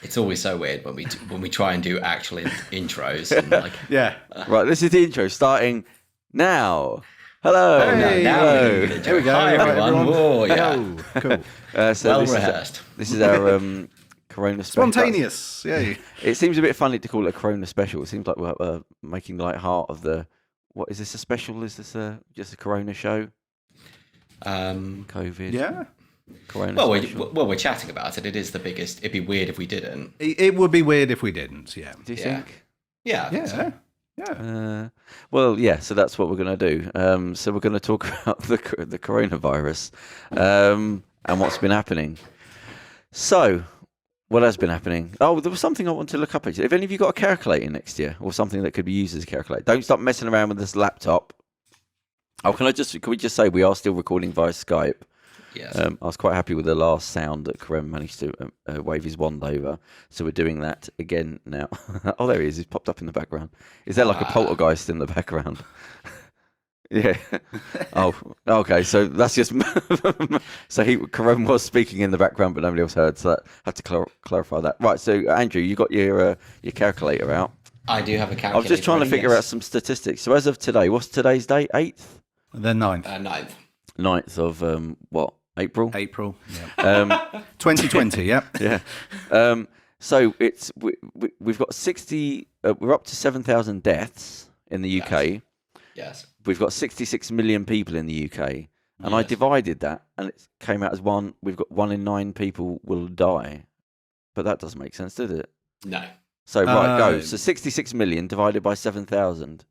It's always so weird when we try and do actual intros. And like, Yeah. Right, this is the intro starting now. Hello. Hey, hello. Here we go. Hi, Right, everyone. Whoa, yeah. Hello. Cool. So Well this rehearsed. This is our Corona special. Spontaneous. Yeah. It seems a bit funny to call it a Corona special. It seems like we're making light heart of the. What is this a special? Is this just a Corona show? COVID. Yeah. Corona special. We're chatting about it. It is the biggest. It'd be weird if we didn't. It would be weird if we didn't. Yeah. Do you Yeah. think? Yeah. I think so. Yeah. Well, yeah. So that's what we're going to do. So we're going to talk about the coronavirus and what's been happening. So, what has been happening? Oh, there was something I wanted to look up. Actually, have any of you got a calculator next year, or something that could be used as a calculator? Don't stop messing around with this laptop. Oh, can we just say we are still recording via Skype? Yes. I was quite happy with the last sound that Kerem managed to wave his wand over. So we're doing that again now. Oh, there he is. He's popped up in the background. Is there like a poltergeist in the background? Yeah. Oh, okay. So that's just. So Kerem was speaking in the background, but nobody else heard. So I had to clarify that. Right. So Andrew, you got your calculator out. I do have a calculator. I was just trying to figure out some statistics. So as of today, what's today's date? 8th? The 9th. 9th. 9th of what? April. April. Yeah. 2020. Yeah. Yeah. So we've got 60. We're up to 7,000 deaths in the UK. Yes. We've got 66 million people in the UK, and I divided that, and it came out as one. We've got 1 in 9 people will die, but that doesn't make sense, does it? No. So go. So 66 million divided by 7,000.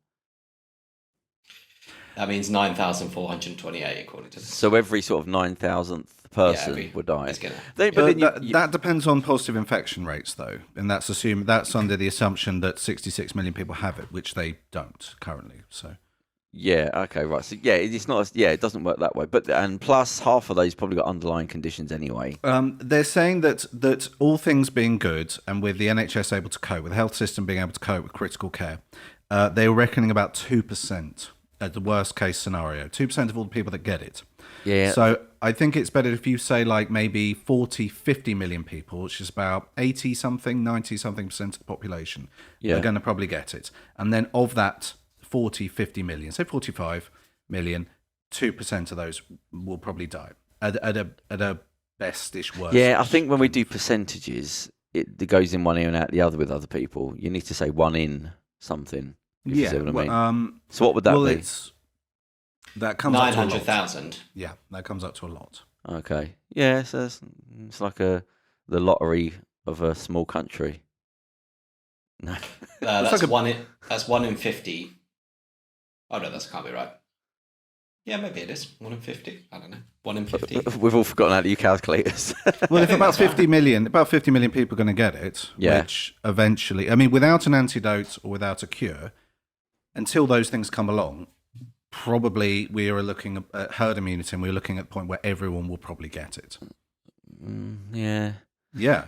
That means 9,428 according to this. So every sort of 9,000th person would die. That depends on positive infection rates, though, and that's under the assumption that 66 million people have it, which they don't currently. So. Yeah. Okay. Right. So yeah, it's not. Yeah, it doesn't work that way. And plus, half of those probably got underlying conditions anyway. They're saying that all things being good, and with the NHS able to cope, with the health system being able to cope with critical care, they were reckoning about 2% at the worst case scenario. 2% of all the people that get it. Yeah. So I think it's better if you say like maybe 40, 50 million people, which is about 80 something, 90 something percent of the population, are going to probably get it. And then of that 40, 50 million, say 45 million, 2% of those will probably die at a best-ish worst. Yeah, I think when we do percentages, it goes in one ear and out the other with other people. You need to say 1 in something. If you see what I mean. So what would that be? That comes up to 900,000. Yeah, that comes up to a lot. Okay. Yeah, so it's like the lottery of a small country. No. That's like 1 in 50. Oh no, that can't be right. Yeah, maybe it is 1 in 50. I don't know. 1 in 50. We've all forgotten how to use calculators. Well, if about 50 million people are going to get it, which eventually, I mean, without an antidote or without a cure, until those things come along, probably we are looking at herd immunity, and we're looking at the point where everyone will probably get it. Yeah. Yeah,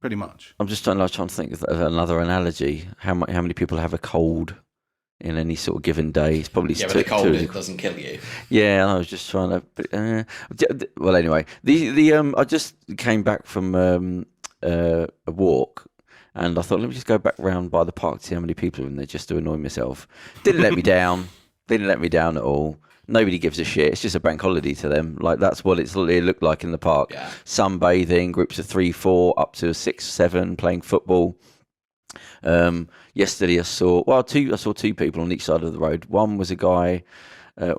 pretty much. I'm just trying to think of another analogy. How many people have a cold in any sort of given day? It's probably but the cold doesn't kill you. Yeah, I was just trying to. Well, anyway, I just came back from a walk. And I thought, let me just go back round by the park to see how many people are in there just to annoy myself. Didn't let me down. Didn't let me down at all. Nobody gives a shit. It's just a bank holiday to them. Like, that's what it looked like in the park. Yeah. Sunbathing, groups of 3, 4, up to 6, 7, playing football. Yesterday I saw 2 people on each side of the road. One was a guy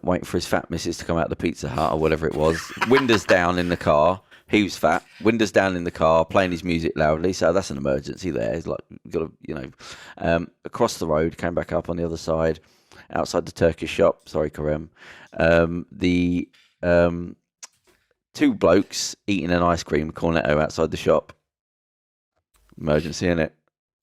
waiting for his fat missus to come out of the Pizza Hut or whatever it was. Windows down in the car. He was fat, windows down in the car, playing his music loudly. So that's an emergency there. He's like, got to, across the road, came back up on the other side, outside the Turkish shop. Sorry, Kerem. The 2 blokes eating an ice cream cornetto outside the shop. Emergency, innit?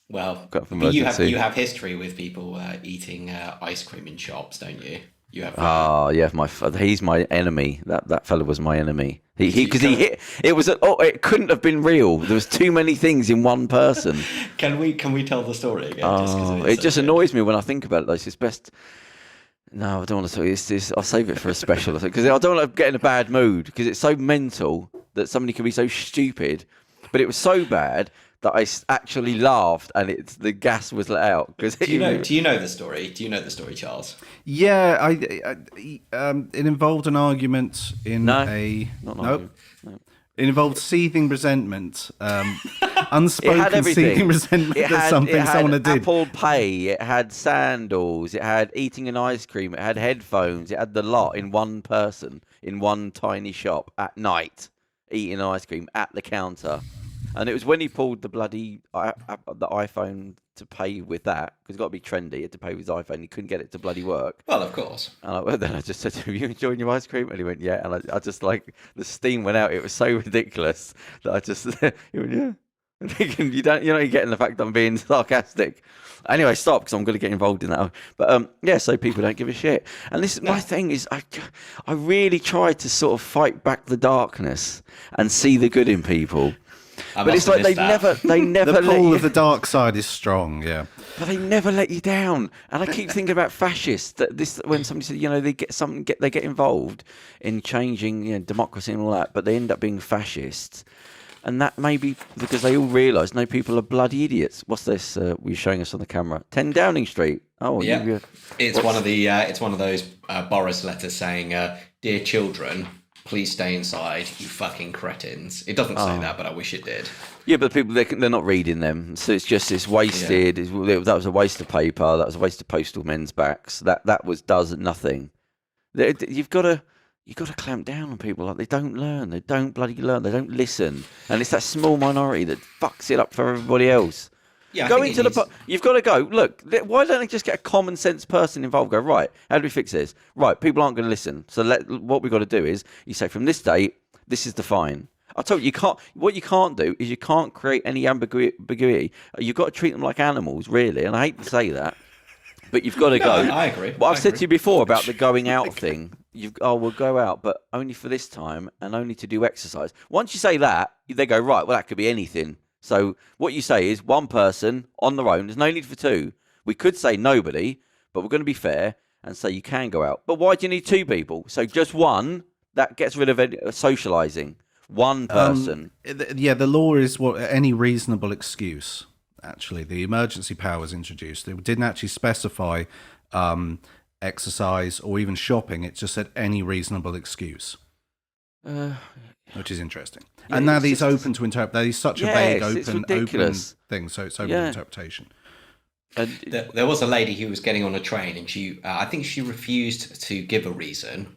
Well, you have history with people eating ice cream in shops, don't you? You have. He's my enemy. That fella was my enemy. Because he hit. It was. It couldn't have been real. There was too many things in one person. Can we tell the story again? It just annoys me when I think about it. Like, it's best. No, I don't want to tell you this. I'll save it for a special. Because I don't want to get in a bad mood. Because it's so mental that somebody can be so stupid. But it was so bad that I actually laughed and the gas was let out. Cause do you know the story? Do you know the story, Charles? Yeah, it involved an argument in No. It involved seething resentment, unspoken seething resentment that something someone had did. Apple Pay, it had sandals, it had eating an ice cream, it had headphones, it had the lot in one person, in one tiny shop at night, eating ice cream at the counter. And it was when he pulled the bloody the iPhone to pay with that, because it's got to be trendy. He had to pay with his iPhone. He couldn't get it to bloody work. Well, of course. And then I just said to him, "You enjoying your ice cream?" And he went, "Yeah." And I just like the steam went out. It was so ridiculous that I just he went, "Yeah." I'm thinking you're not getting the fact that I'm being sarcastic. Anyway, stop, because I'm going to get involved in that. But yeah, so people don't give a shit. And this my thing is, I really try to sort of fight back the darkness and see the good in people. But it's like they never the pull of the dark side is strong, yeah. But they never let you down. And I keep thinking about fascists. That when somebody said, they get involved in changing democracy and all that, but they end up being fascists. And that may be because they all realise no, people are bloody idiots. What's this? You're showing us on the camera. 10 Downing Street. Oh, yeah. It's one of those Boris letters saying, "Dear children, please stay inside, you fucking cretins." It doesn't say that, but I wish it did. Yeah, but people, they're not reading them. So it's wasted. Yeah. That was a waste of paper. That was a waste of postal men's backs. That does nothing. You've got to clamp down on people. Like, they don't learn. They don't bloody learn. They don't listen. And it's that small minority that fucks it up for everybody else. Yeah, you've got to go, look, why don't they just get a common sense person involved? Go, right, how do we fix this? Right, people aren't going to listen. So what we've got to do is, you say from this date, this is the fine. I told you, what you can't do is you can't create any ambiguity. You've got to treat them like animals, really. And I hate to say that, but you've got to go. I agree. What I've said to you before about the going out thing, we'll go out, but only for this time and only to do exercise. Once you say that, they go, right, well, that could be anything. So what you say is one person on their own. There's no need for two. We could say nobody, but we're going to be fair and say you can go out. But why do you need two people? So just one, that gets rid of socialising. One person. The law is any reasonable excuse. Actually, the emergency power was introduced. It didn't actually specify exercise or even shopping. It just said any reasonable excuse. Which is interesting. Yeah, and now these open to interpret. That is such a vague, open thing. So it's open to interpretation. There was a lady who was getting on a train, and she, I think she refused to give a reason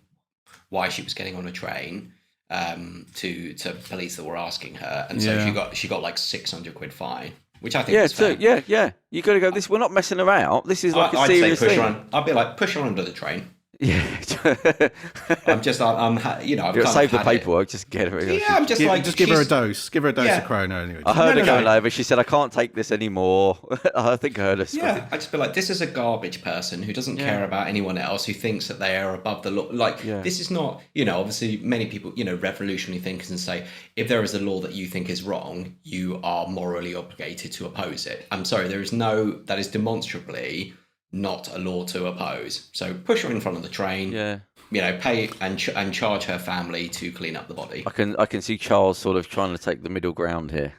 why she was getting on a train to police that were asking her, and so she got like £600 fine, which I think is fair. Yeah. You got to go. We're not messing around. This is like a serious thing. I'd be like, push her under the train. Yeah, I'm I've save the paperwork. Just get her. Yeah, I'm just give her a dose. Give her a dose of Chrono anyway. I heard her going over. She said, "I can't take this anymore." I think I heard her. Yeah, I just be like, this is a garbage person who doesn't care about anyone else, who thinks that they are above the law. This is not. Obviously, many people, revolutionary thinkers, and say if there is a law that you think is wrong, you are morally obligated to oppose it. I'm sorry, that is demonstrably not a law to oppose. So push her in front of the train. Yeah. Pay and charge her family to clean up the body. I can see Charles sort of trying to take the middle ground here.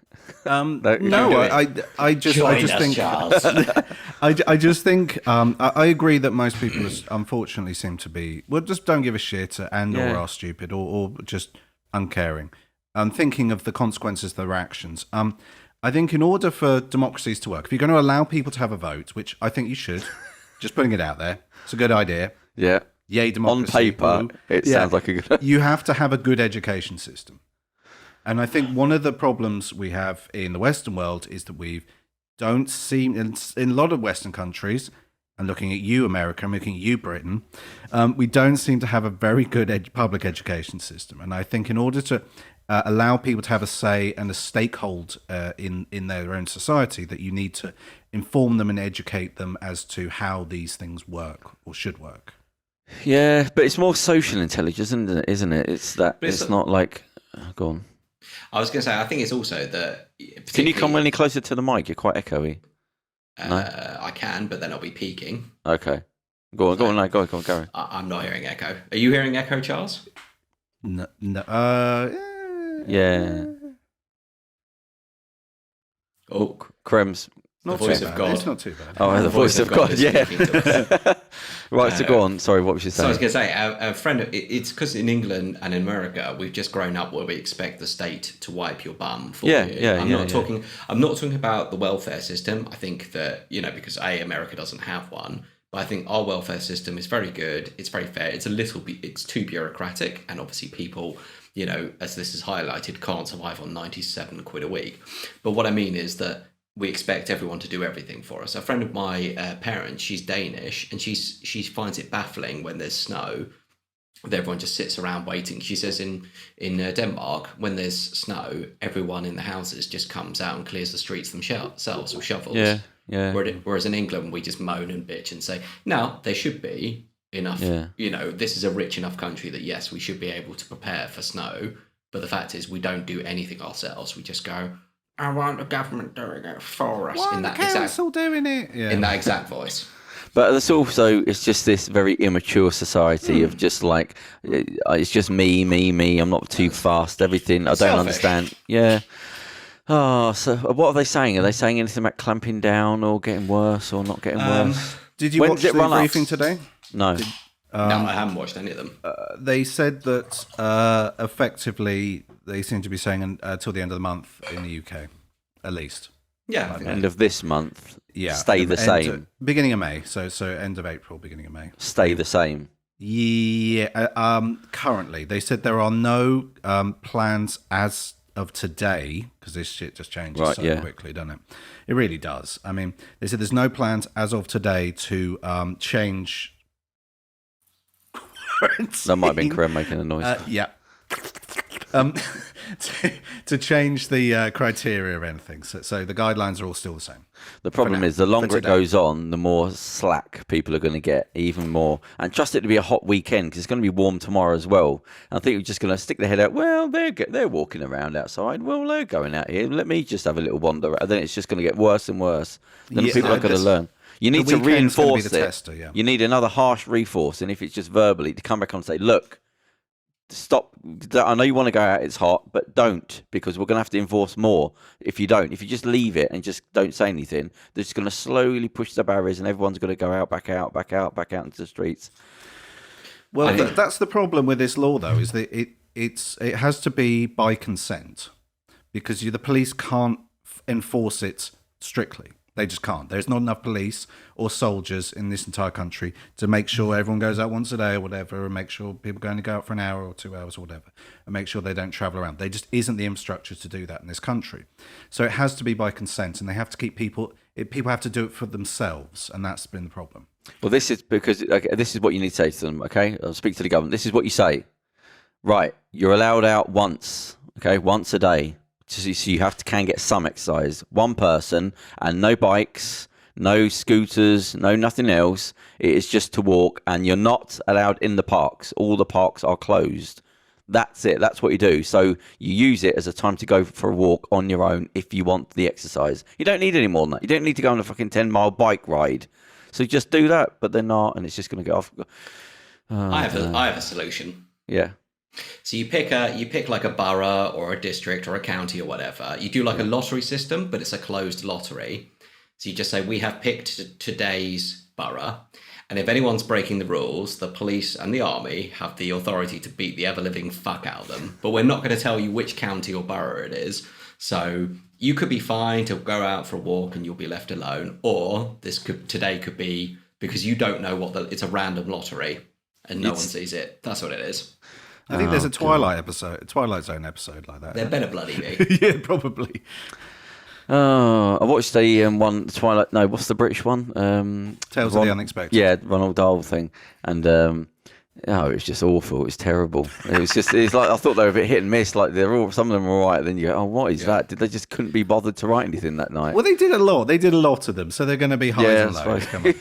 I just think I agree that most people unfortunately seem to be just don't give a shit or are stupid or just uncaring. Thinking of the consequences of their actions. I think in order for democracies to work, if you're going to allow people to have a vote, which I think you should, just putting it out there, it's a good idea. Yeah. Yay, democracy. On paper, it sounds like a good idea. You have to have a good education system. And I think one of the problems we have in the Western world is that we don't seem, in a lot of Western countries, and looking at you, America, I'm looking at you, Britain, we don't seem to have a very good public education system. And I think in order to allow people to have a say and a stakehold in their own society, that you need to inform them and educate them as to how these things work or should work. Yeah, but it's more social intelligence, isn't it? It's not like... go on. I was going to say, I think it's also that... Can you come any closer to the mic? You're quite echoey. No? I can, but then I'll be peaking. Okay. Go on, go on. I'm not hearing echo. Are you hearing echo, Charles? No. Yeah. Oh, Kerem's Not voice too of bad. God. It's not too bad. Oh, the voice of God, is yeah. speaking to us. Right, so go on. Sorry, what was you So I was saying? going to say, a friend. It's because in England and in America, we've just grown up where we expect the state to wipe your bum for you. I'm not talking about the welfare system. I think that because America doesn't have one, but I think our welfare system is very good. It's very fair. It's too bureaucratic, and obviously people, as this is highlighted, can't survive on 97 quid a week. But what I mean is that we expect everyone to do everything for us. A friend of my parents, she's Danish, and she finds it baffling when there's snow that everyone just sits around waiting. She says in Denmark, when there's snow, everyone in the houses just comes out and clears the streets themselves with shovels. Yeah, yeah. Whereas in England, we just moan and bitch and say, no, there should be enough. Yeah. This is a rich enough country that, yes, we should be able to prepare for snow. But the fact is, we don't do anything ourselves. We just go, I want the government doing it for us. Why the council doing it? Yeah. In that exact voice. But it's just this very immature society of just like, it's just me. I'm not too fast. Everything. I don't understand. Yeah. Oh, so what are they saying? Are they saying anything about clamping down or getting worse or not getting worse? Did you watch the briefing today? No. No, I haven't watched any of them. They said that effectively they seem to be saying until the end of the month in the UK, at least. Yeah. End of this month. Yeah. Stay the same. Beginning of May. So end of April, beginning of May. Stay the same. Yeah. Currently, they said there are no plans as of today, because this shit just changes quickly, doesn't it? It really does. I mean, they said there's no plans as of today to change. That might have been Kerem making a noise. Yeah. To change the criteria or anything. So the guidelines are all still the same. The problem is the longer it goes on, the more slack people are going to get, even more. And trust it to be a hot weekend, because it's going to be warm tomorrow as well. And I think we're just going to stick their head out. Well, they're walking around outside. Well, they're going out here. Let me just have a little wander. And then it's just going to get worse and worse. Then people are going to learn. You need to reinforce it. Tester, yeah. You need another harsh reinforce. And if it's just verbally, to come back and say, look, stop. I know you want to go out, it's hot, but don't, because we're going to have to enforce more if you don't. If you just leave it and just don't say anything, they're just going to slowly push the barriers and everyone's going to go out, back out into the streets. Well, that's the problem with this law, though, is that it has to be by consent, because the police can't enforce it strictly. They just can't. There's not enough police or soldiers in this entire country to make sure everyone goes out once a day or whatever, and make sure people only go out for an hour or 2 hours or whatever, and make sure they don't travel around. There just isn't the infrastructure to do that in this country. So it has to be by consent, and they have to keep people have to do it for themselves, and that's been the problem. Well, this is because this is what you need to say to them, okay? I'll speak to the government. This is what you say. Right, you're allowed out once, okay, once a day. So you can get some exercise. One person, and no bikes, no scooters, no nothing else. It is just to walk, and you're not allowed in the parks. All the parks are closed. That's it. That's what you do. So you use it as a time to go for a walk on your own if you want the exercise. You don't need any more than that. You don't need to go on a fucking 10-mile bike ride. So just do that, but they're not, and it's just going to go off. I have a solution. Yeah. So you pick like a borough or a district or a county or whatever. You do like a lottery system, but it's a closed lottery. So you just say, we have picked today's borough. And if anyone's breaking the rules, the police and the army have the authority to beat the ever-living fuck out of them. But we're not going to tell you which county or borough it is. So you could be fine to go out for a walk and you'll be left alone. Or today could be because you don't know it's a random lottery and no one sees it. That's what it is. I think there's a Twilight Zone episode like that. There better bloody be. Yeah, probably. I watched the one Twilight. No, what's the British one? Tales of the Unexpected. Yeah, Ronald Dahl thing, and it was just awful. It was terrible. It's like I thought they were a bit hit and miss. Like some of them were all right. Then you go, oh, what is that? Did they just couldn't be bothered to write anything that night? Well, they did a lot. They did a lot of them, so they're going to be highs and lows. Right. Come on.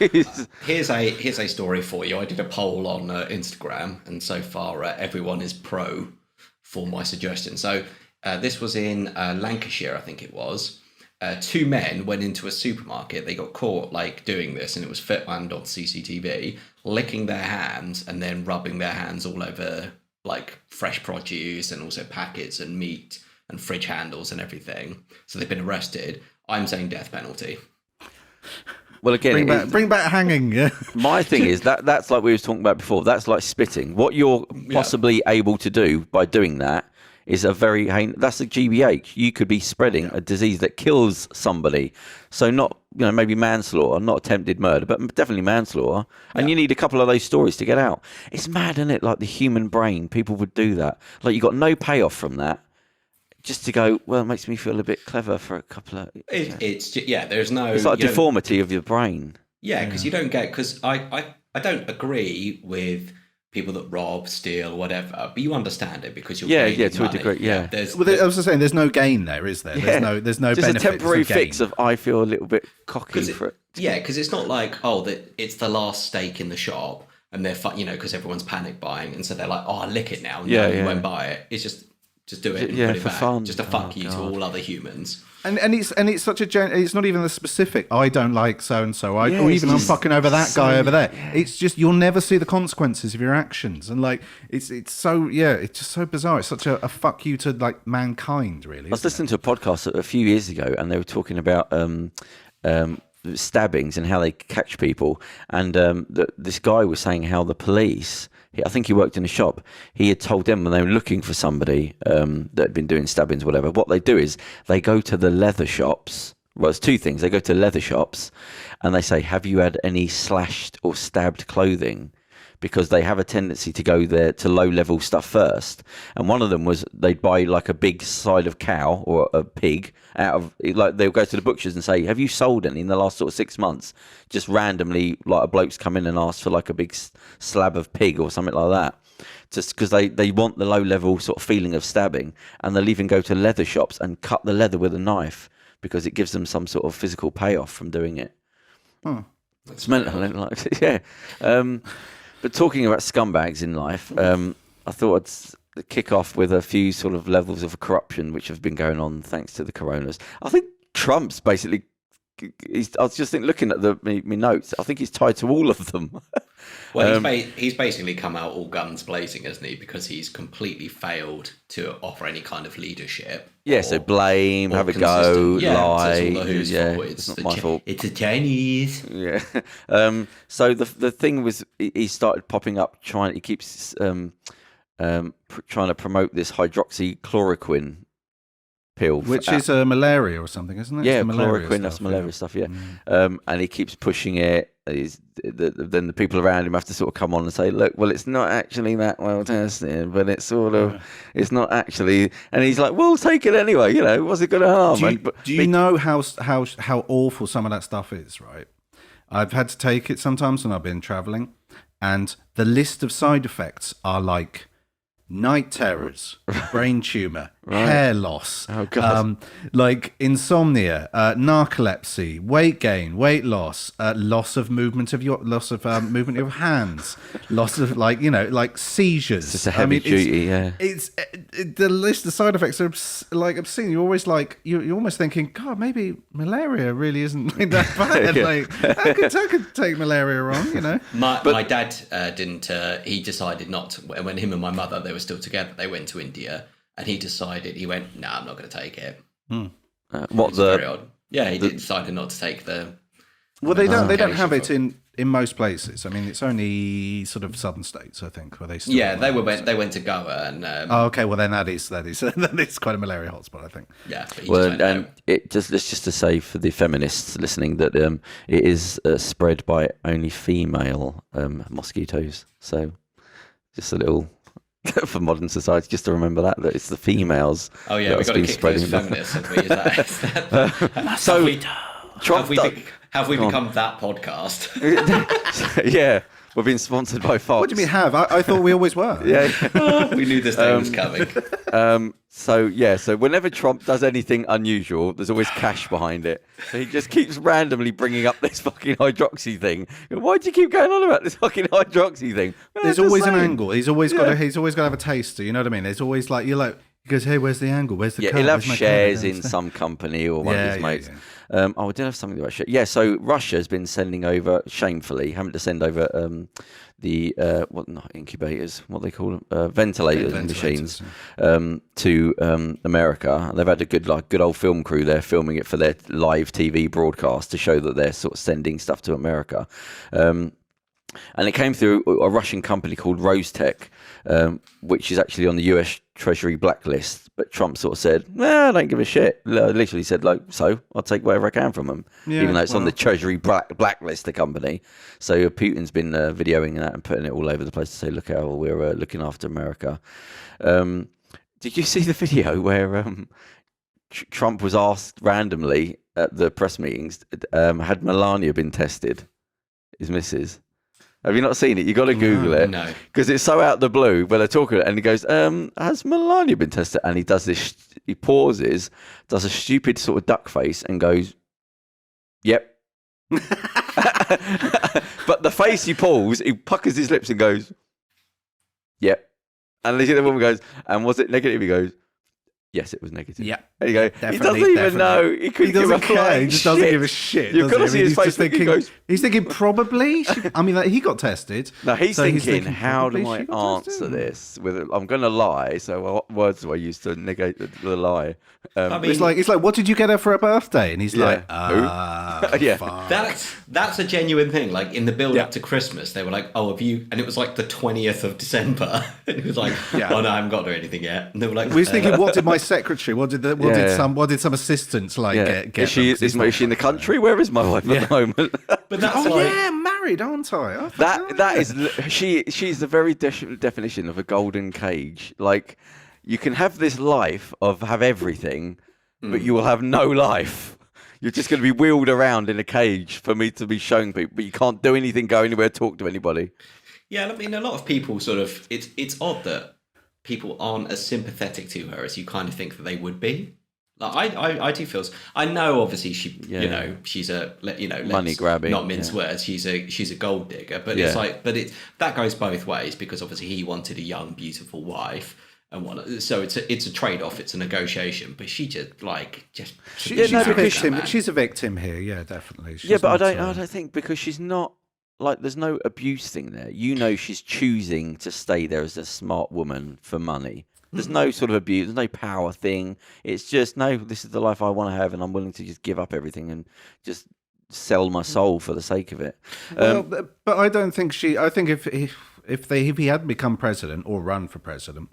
Here's a story for you. I did a poll on Instagram, and so far everyone is pro for my suggestion. So this was in Lancashire, I think it was. 2 men went into a supermarket. They got caught doing this, and it was filmed on CCTV, licking their hands and then rubbing their hands all over fresh produce and also packets and meat and fridge handles and everything. So they've been arrested. I'm saying death penalty. Well, again, bring back hanging. Yeah. My thing is that's like we were talking about before. That's like spitting. What you're possibly able to do by doing that is that's a GBH. You could be spreading a disease that kills somebody. So not, maybe manslaughter, not attempted murder, but definitely manslaughter. And you need a couple of those stories to get out. It's mad, isn't it? Like the human brain, people would do that. Like you got no payoff from that. Just to go, well, it makes me feel a bit clever for a couple of... There's no... It's like a deformity of your brain. Yeah, because you don't get... Because I don't agree with people that rob, steal, whatever, but you understand it because you're gaining to money. A degree, yeah. I was just saying, there's no gain there, is there? There's no just benefit. Just a temporary fix of, I feel a little bit cocky for it. Yeah, because it's not like, it's the last steak in the shop and they're, because everyone's panic buying, and so they're like, I'll lick it now. No, you won't buy it. It's just do it and put it back. Fun. Just a fuck you to all other humans. And it's such it's not even the specific, I don't like so and so, or even I'm fucking over that guy over there. Yeah. It's just you'll never see the consequences of your actions, and like it's just so bizarre. It's such a fuck you to like mankind, really. I was listening to a podcast a few years ago, and they were talking about stabbings and how they catch people, and this guy was saying how the police. I think he worked in a shop. He had told them when they were looking for somebody that had been doing stabbings or whatever, what they do is they go to the leather shops. Well, it's two things. They go to leather shops and they say, have you had any slashed or stabbed clothing? Because they have a tendency to go there to low-level stuff first. And one of them was they'd buy like a big side of cow or a pig out of, like they'll go to the butchers and say, have you sold any in the last sort of 6 months? Just randomly, like a bloke's come in and asked for like a big slab of pig or something like that. Just because they want the low-level sort of feeling of stabbing. And they'll even go to leather shops and cut the leather with a knife because it gives them some sort of physical payoff from doing it. It's mental, like, yeah. But talking about scumbags in life, I thought I'd kick off with a few sort of levels of corruption which have been going on thanks to the coronas. I think Trump's basically... I was just looking at my notes. I think he's tied to all of them. Well, he's basically come out all guns blazing, hasn't he? Because he's completely failed to offer any kind of leadership. Yeah, so blame, have a go, lie. It's not my fault. It's the Chinese. Yeah. So the thing was, he started popping up. He keeps trying to promote this hydroxychloroquine pill, which is malaria or something, isn't it? Yeah, chloroquine. That's malaria stuff. Yeah, and he keeps pushing it. Then the people around him have to sort of come on and say, "Look, well, it's not actually that well tested, but it's sort of, it's not actually." And he's like, "Well, take it anyway. What's it going to harm?" Do you know how awful some of that stuff is? Right, I've had to take it sometimes when I've been traveling, and the list of side effects are like night terrors, brain tumor, hair loss, like insomnia, narcolepsy, weight gain, weight loss, loss of movement of your hands, loss of like seizures. It's just a heavy duty. It's the list of side effects are like obscene. You're always like you're almost thinking, God, maybe malaria really isn't like that bad. Like I could take malaria on, My dad didn't. He decided not to. When him and my mother, they were still together, they went to India, and he went, "No, I'm not going to take it." Very odd. Yeah, he decided not to take the. Well, they don't have it in most places. I mean, it's only sort of southern states, I think, where they still. Yeah, they went to Goa and. Okay, well then that is quite a malaria hotspot, I think. Yeah. And let's just to say for the feminists listening that it is spread by only female mosquitoes. So, just a little. For modern society, just to remember that it's the females. Oh yeah, we've got to kick those feminists. So, have we become that podcast? Yeah, we're being sponsored by Fox. What do you mean have? I thought we always were. Yeah, we knew this day was coming. So whenever Trump does anything unusual, there's always cash behind it. So he just keeps randomly bringing up this fucking hydroxy thing. Why do you keep going on about this fucking hydroxy thing? Well, there's always an angle. He's always got to have a taster. You know what I mean? There's always he goes, hey, where's the angle? Where's the? He'll have shares in some company or one of his mates. I did have something about shit. Yeah, so Russia has been sending over, shamefully, having to send over the not incubators, what they call them, ventilators machines, to America. And they've had a good old film crew there filming it for their live TV broadcast to show that they're sort of sending stuff to America. And it came through a Russian company called Rosetech, which is actually on the US Treasury blacklist. But Trump sort of said, "Well, I don't give a shit." Literally said, so I'll take whatever I can from them, even though it's on the Treasury blacklist, the company. So Putin's been videoing that and putting it all over the place to say, "Look how we're looking after America." Did you see the video where Trump was asked randomly at the press meetings, had Melania been tested, his missus? Have you not seen it? You got to Google it. No. Because it's so out of the blue when they're talking, and he goes, "Has Melania been tested?" And he does this. He pauses, does a stupid sort of duck face, and goes, "Yep." But the face he pulls, he puckers his lips and goes, "Yep." And the woman goes, "And was it negative?" He goes, "Yes, it was negative." Yeah. There you go. Definitely, he doesn't even know. He couldn't give a care. He just doesn't give a shit. You've got to see his face. He's thinking probably. I mean, he got tested. No, he's thinking, how do I answer this? I'm going to lie. So what words do I use to negate the lie? I mean, it's like, what did you get her for her birthday? And he's like, yeah. fuck. That's a genuine thing. Like in the build up to Christmas, they were like, "Oh, have you?" And it was like the 20th of December, and he was like, "Oh no, I haven't got her anything yet." And they were like, "We was thinking, what did my secretary? What did some assistants get?" Is she in the country? Where is my wife at the moment? But that's I'm married, aren't I? She's the very definition of a golden cage. Like, you can have this life of have everything, but you will have no life. You're just going to be wheeled around in a cage for me to be showing people, but you can't do anything, go anywhere, talk to anybody. Yeah, I mean, a lot of people sort of, it's odd that people aren't as sympathetic to her as you kind of think that they would be. Like I do feel. I know, obviously, she's a money grabbing, not mince words. She's a gold digger, but it's like, that goes both ways, because obviously he wanted a young, beautiful wife. So it's a trade-off, it's a negotiation, but she's a victim here, yeah, definitely. But I don't think, because she's not, like, there's no abuse thing there. She's choosing to stay there as a smart woman for money. There's no sort of abuse, there's no power thing. It's just, no, this is the life I want to have, and I'm willing to just give up everything and just sell my soul for the sake of it. But I don't think I think if he hadn't become president or run for president,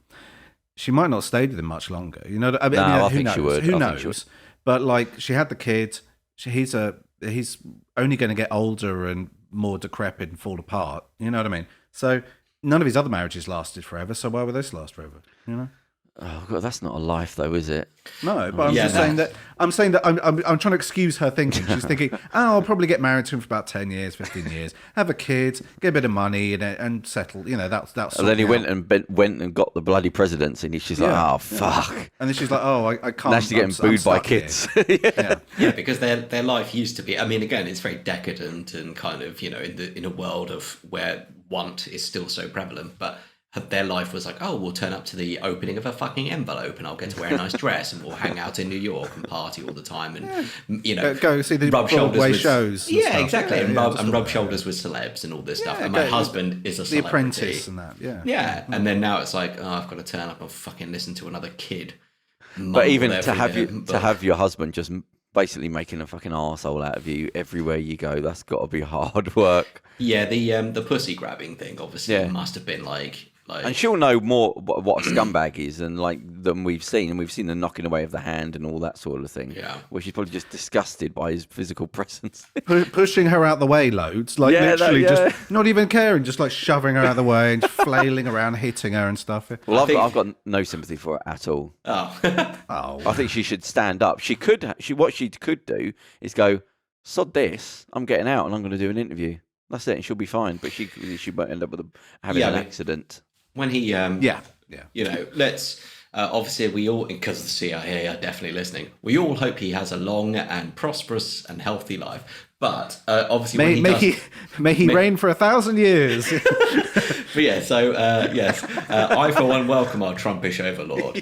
she might not stayed with him much longer. You know, I think she would. Who knows? But like, she had the kid. He's only going to get older and more decrepit and fall apart. You know what I mean? So none of his other marriages lasted forever. So why would this last forever? You know? Oh God, that's not a life, though, is it? No, but I'm saying that I'm trying to excuse her thinking. She's thinking, I'll probably get married to him for about 10 years, 15 years, have a kid, get a bit of money, and settle. You know, that's. And then he went and got the bloody presidency, and she's like, "Oh fuck!" And then she's like, "Oh, I can't." Now she's getting booed by kids. Yeah, because their life used to be. I mean, again, it's very decadent and kind of, in a world of where want is still so prevalent, but their life was like, "Oh, we'll turn up to the opening of a fucking envelope, and I'll get to wear a nice dress, and we'll hang out in New York and party all the time, and go see the Broadway shows." Yeah, exactly, and rub shoulders with celebs and all this stuff. And my husband is a celebrity. The Apprentice and that. Yeah, and then now it's like, I've got to turn up and fucking listen to another kid. But even to have your husband just basically making a fucking arsehole out of you everywhere you go, that's got to be hard work. Yeah, the pussy grabbing thing obviously must have been like. And she'll know more what a scumbag is than we've seen, and we've seen the knocking away of the hand and all that sort of thing. Yeah, where she's probably just disgusted by his physical presence, pushing her out the way loads, literally just not even caring, just like shoving her out of the way and flailing around, hitting her and stuff. Well, I've got no sympathy for her at all. I think she should stand up. What she could do is go, sod this, I'm getting out and I'm going to do an interview. That's it, and she'll be fine. But she might end up with having an accident. When he, let's, obviously we all, because the CIA are definitely listening, we all hope he has a long and prosperous and healthy life. But obviously, may he reign for 1,000 years. But yeah, so yes, I for one welcome our Trumpish overlord.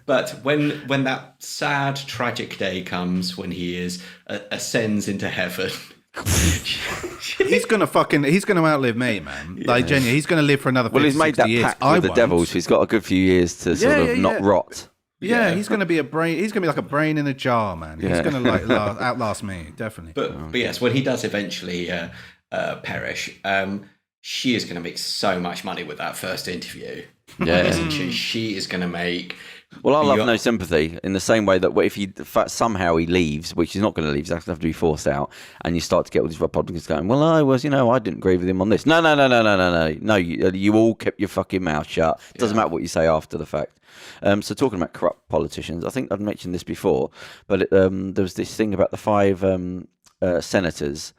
But when that sad, tragic day comes, when he ascends into heaven, he's gonna outlive me, man. Like genuinely, he's gonna live for another 50, well, he's made that years. pact with the devil, so he's got a good few years to sort of not rot. Yeah, he's gonna be a brain. He's gonna be like a brain in a jar, man. He's gonna like outlast me, definitely. But yes, when he does eventually perish, she is gonna make so much money with that first interview. Yeah, isn't she? She is gonna make. Well, I love no sympathy in the same way that if somehow he leaves, which he's not going to leave, he's going to have to be forced out, and you start to get all these Republicans going, well, I didn't agree with him on this. No, you all kept your fucking mouth shut. It doesn't matter what you say after the fact. So talking about corrupt politicians, I think I've mentioned this before, but there was this thing about the 5 senators.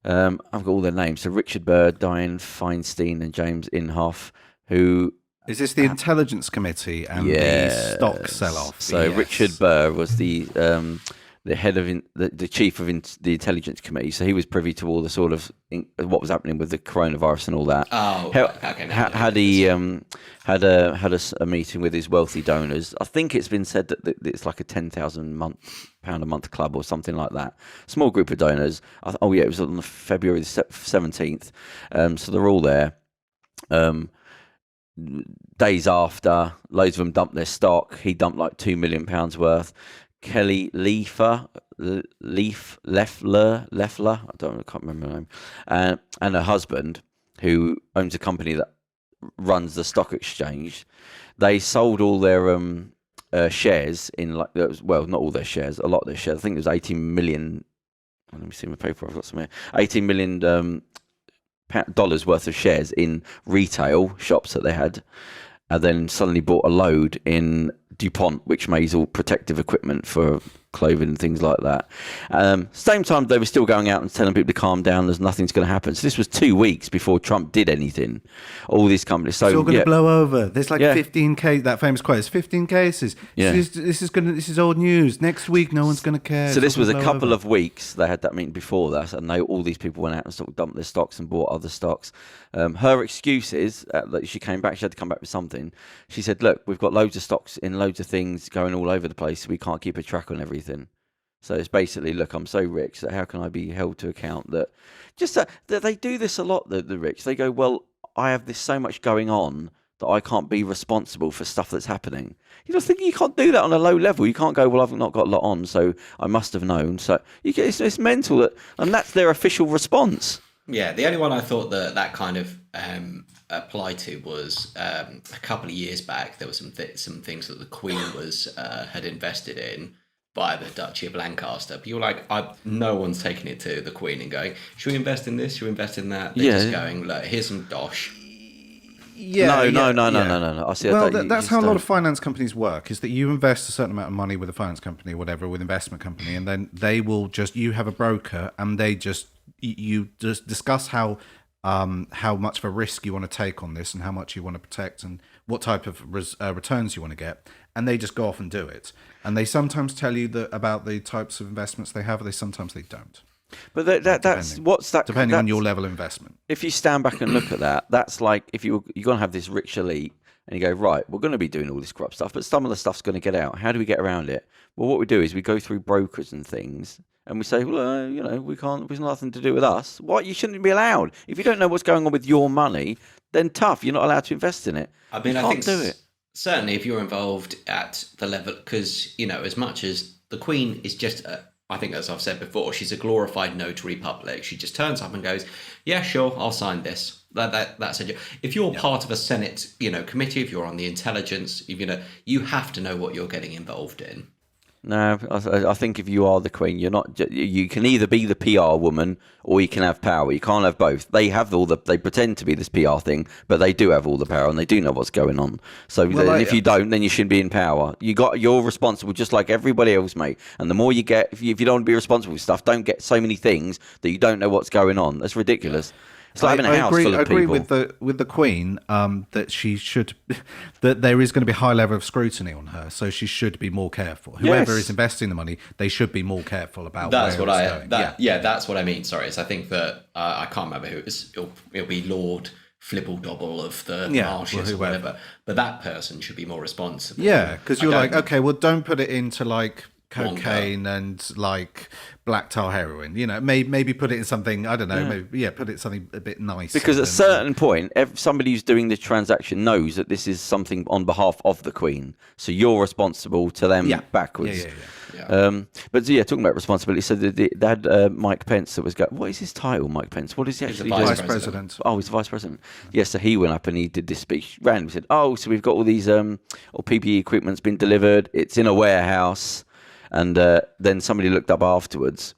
I've got all their names. So Richard Burr, Dianne Feinstein, and James Inhofe, who... Is this the Intelligence Committee and the stock sell-off? So Richard Burr was the head of the chief of the Intelligence Committee. So he was privy to all the sort of what was happening with the coronavirus and all that. Had a meeting with his wealthy donors. I think it's been said that it's like a £10,000 a month club or something like that. Small group of donors. It was on February the 17th. So they're all there. Days after, loads of them dumped their stock. He dumped like £2 million worth. Kelly Leffler, I can't remember her name, and her husband, who owns a company that runs the stock exchange. They sold all their shares in not all their shares, a lot of their shares. I think it was 18 million. Let me see my paper. I've got some here. 18 million. Dollars worth of shares in retail shops that they had, and then suddenly bought a load in DuPont, which makes all protective equipment for clothing and things like that. Same time, they were still going out and telling people to calm down. There's nothing's going to happen. So this was 2 weeks before Trump did anything. All these companies. So it's all going to blow over. There's like 15 cases. That famous quote is 15 cases. Yeah. This is old news. Next week, no one's going to care. So this was a couple of weeks. They had that meeting before that, and all these people went out and sort of dumped their stocks and bought other stocks. Her excuse is that she came back. She had to come back with something. She said, "Look, we've got loads of stocks in loads of things going all over the place. We can't keep a track on everything." So it's basically, look, I'm so rich that how can I be held to account that they do this a lot, the rich. They go, well, I have this so much going on that I can't be responsible for stuff that's happening. You just think you can't do that on a low level. You can't go, well, I've not got a lot on, so I must have known. So it's mental, and that's their official response. Yeah, the only one I thought that kind of applied to was a couple of years back. There were some things that the Queen had invested in by the Duchy of Lancaster. But you're like, no one's taking it to the Queen and going, should we invest in this? Should we invest in that? They're just going, look, here's some dosh. Yeah, no. I see. Well, that's how a lot of finance companies work, is that you invest a certain amount of money with a finance company, whatever, with investment company, and then they will you have a broker, and you just discuss how much of a risk you want to take on this and how much you want to protect and what type of returns you want to get, and they just go off and do it. And they sometimes tell you about the types of investments they have, sometimes they don't. But depending on your level of investment. If you stand back and look at that, that's like if you're going to have this rich elite and you go, right, we're going to be doing all this corrupt stuff, but some of the stuff's going to get out. How do we get around it? Well, what we do is we go through brokers and things, and we say, well, we can't. There's nothing to do with us. What? You shouldn't be allowed. If you don't know what's going on with your money, then tough. You're not allowed to invest in it. I mean, I think do it. Certainly, if you're involved at the level, because as much as the Queen is just, I think as I've said before, she's a glorified notary public. She just turns up and goes, "Yeah, sure, I'll sign this." That's it. If you're part of a Senate, committee, if you're on the intelligence, you have to know what you're getting involved in. No, I think if you are the Queen, you're not. You can either be the PR woman or you can have power. You can't have both. They have they pretend to be this PR thing, but they do have all the power and they do know what's going on. So if you don't, then you shouldn't be in power. You're responsible just like everybody else, mate. And the more you get, if you don't want to be responsible for stuff, don't get so many things that you don't know what's going on. That's ridiculous. It's like having a house full of I agree people. with the Queen that she should that there is going to be a high level of scrutiny on her, so she should be more careful. Whoever is investing the money, they should be more careful about that's where what it's I going. that's what I mean. Sorry, is I think that I can't remember who it is. It'll be Lord Flibble-Dobble of the Marshes or whatever. But that person should be more responsible. Yeah, because you're like, okay, well, don't put it into like cocaine and like black tar heroin, maybe put it in something, I don't know, put it in something a bit nice. Because at a certain point, somebody who's doing the transaction knows that this is something on behalf of the Queen, so you're responsible to them backwards. But talking about responsibility, so they had Mike Pence that was going, what is his title, Mike Pence? What is he actually doing? Vice President. Oh, he's the Vice President. Yeah, so he went up and he did this speech, randomly said, so we've got all these PPE equipment's been delivered, it's in a warehouse. And then somebody looked up afterwards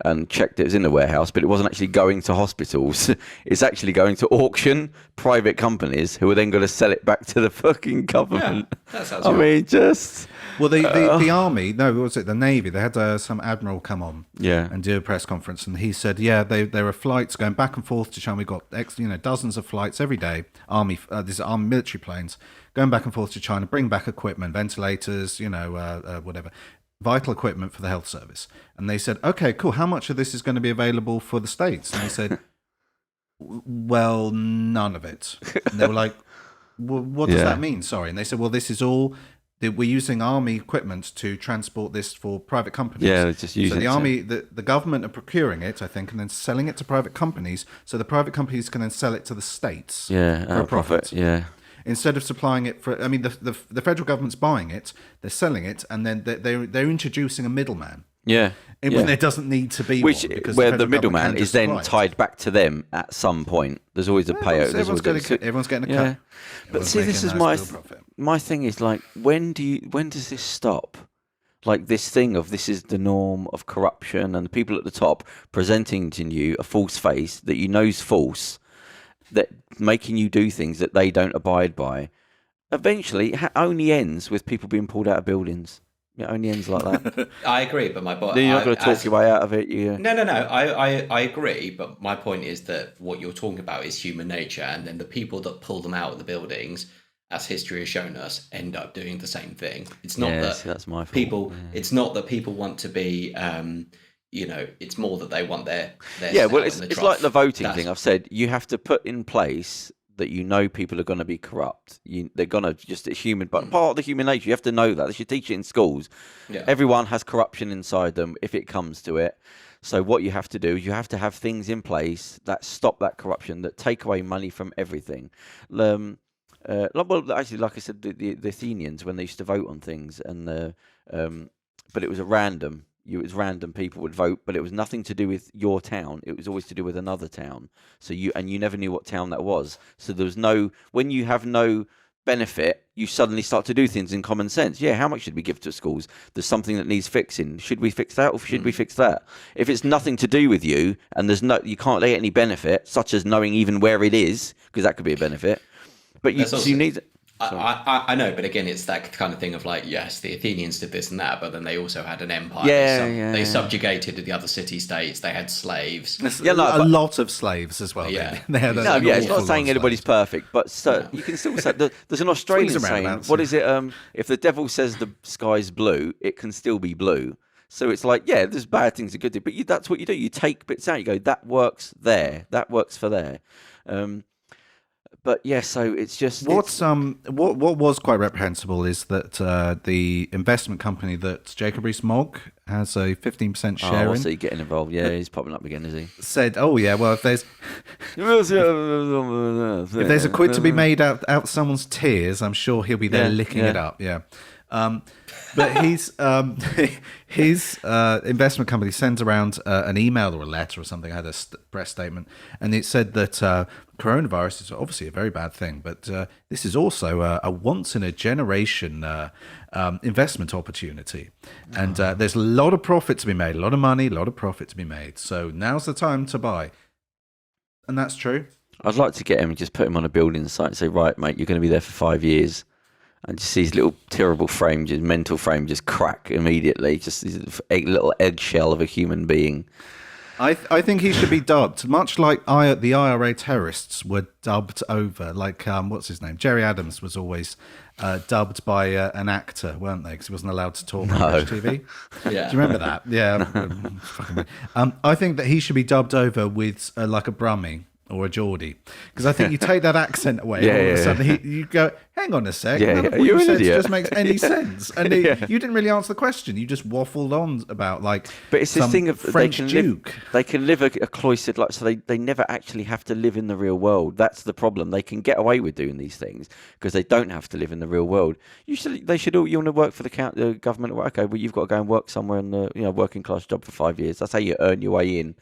and checked it was in the warehouse, but it wasn't actually going to hospitals. It's actually going to auction private companies who are then going to sell it back to the fucking government. Yeah, that sounds right. Well, the army, no, what was it? The Navy, they had some admiral come on and do a press conference, and he said, there are flights going back and forth to China. We've got dozens of flights every day, these are army military planes going back and forth to China, bring back equipment, ventilators, whatever. Vital equipment for the health service. And they said, okay, cool, how much of this is going to be available for the States? And they said, well, none of it. And they were like, well, what does that mean? Sorry. And they said, well, this is all, we're using army equipment to transport this for private companies. Yeah, just using it. So the army, the government are procuring it, I think, and then selling it to private companies. So the private companies can then sell it to the States for a profit. Yeah. Instead of supplying it the federal government's buying it, they're selling it, and then they're introducing a middleman. When there doesn't need to be one, because where the middleman is then tied back to them at some point. There's always a payout. Everyone's getting a cut. But see, this is my thing is like, when does this stop? Like this thing of this is the norm of corruption and the people at the top presenting to you a false face that you know is false, that making you do things that they don't abide by, eventually it only ends with people being pulled out of buildings. It only ends like that. I agree, but my point... Then you're not going to talk your way out of it. No. I agree, but my point is that what you're talking about is human nature, and then the people that pull them out of the buildings, as history has shown us, end up doing the same thing. It's not that's my fault. People. Yeah. It's not that people want to be... it's more that they want their it's like the voting thing. I've said you have to put in place that people are going to be corrupt. They're going to it's human, but part of the human nature. You have to know that. They should teach it in schools. Yeah. Everyone has corruption inside them if it comes to it. So what you have to do is you have to have things in place that stop that corruption, that take away money from everything. Actually, like I said, the Athenians, when they used to vote on things, and but it was random people would vote, but it was nothing to do with your town. It was always to do with another town. So you never knew what town that was. So there was when you have no benefit, you suddenly start to do things in common sense. Yeah, how much should we give to schools? There's something that needs fixing. Should we fix that, or should we fix that? If it's nothing to do with you, and you can't get any benefit, such as knowing even where it is, because that could be a benefit. But you need... I know, but again, it's that kind of thing of like, yes, the Athenians did this and that, but then they also had an empire. They subjugated the other city-states. They had slaves. A lot of slaves as well. Yeah. It's not saying anybody's perfect, but you can still say... There's an Australian saying, what is it? If the devil says the sky's blue, it can still be blue. So it's like, there's bad things and good things, but that's what you do. You take bits out. You go, that works there. That works for there. But so it's just what was quite reprehensible is that the investment company that Jacob Rees-Mogg has a 15% share in. What's he getting involved? Yeah, he's popping up again, is he? Said, well, if there's a quid to be made out someone's tears, I'm sure he'll be there licking it up. Yeah. But his investment company sends around an email or a letter or something. I had a press statement, and it said that coronavirus is obviously a very bad thing, but this is also a once-in-a-generation investment opportunity. And there's a lot of profit to be made, a lot of money, a lot of profit to be made. So now's the time to buy. And that's true. I'd like to get him and just put him on a building site and say, right, mate, you're going to be there for 5 years. And just see his little terrible frame, mental frame, just crack immediately. Just his little eggshell of a human being. I think he should be dubbed, much like the IRA terrorists were dubbed over. Like, what's his name? Jerry Adams was always dubbed by an actor, weren't they? Because he wasn't allowed to talk on British TV. Yeah. Do you remember that? Yeah. I think that he should be dubbed over with like a Brummie or a Geordie, because I think you take that accent away, and all of a sudden you go, hang on a sec, none of what you said just makes any sense, and you didn't really answer the question. You just waffled on about like, but it's this thing of French Duke. They can live a cloistered life, so they never actually have to live in the real world. That's the problem. They can get away with doing these things because they don't have to live in the real world. They should all, you want to work for the government? Okay, well you've got to go and work somewhere in the working class job for 5 years. That's how you earn your way in.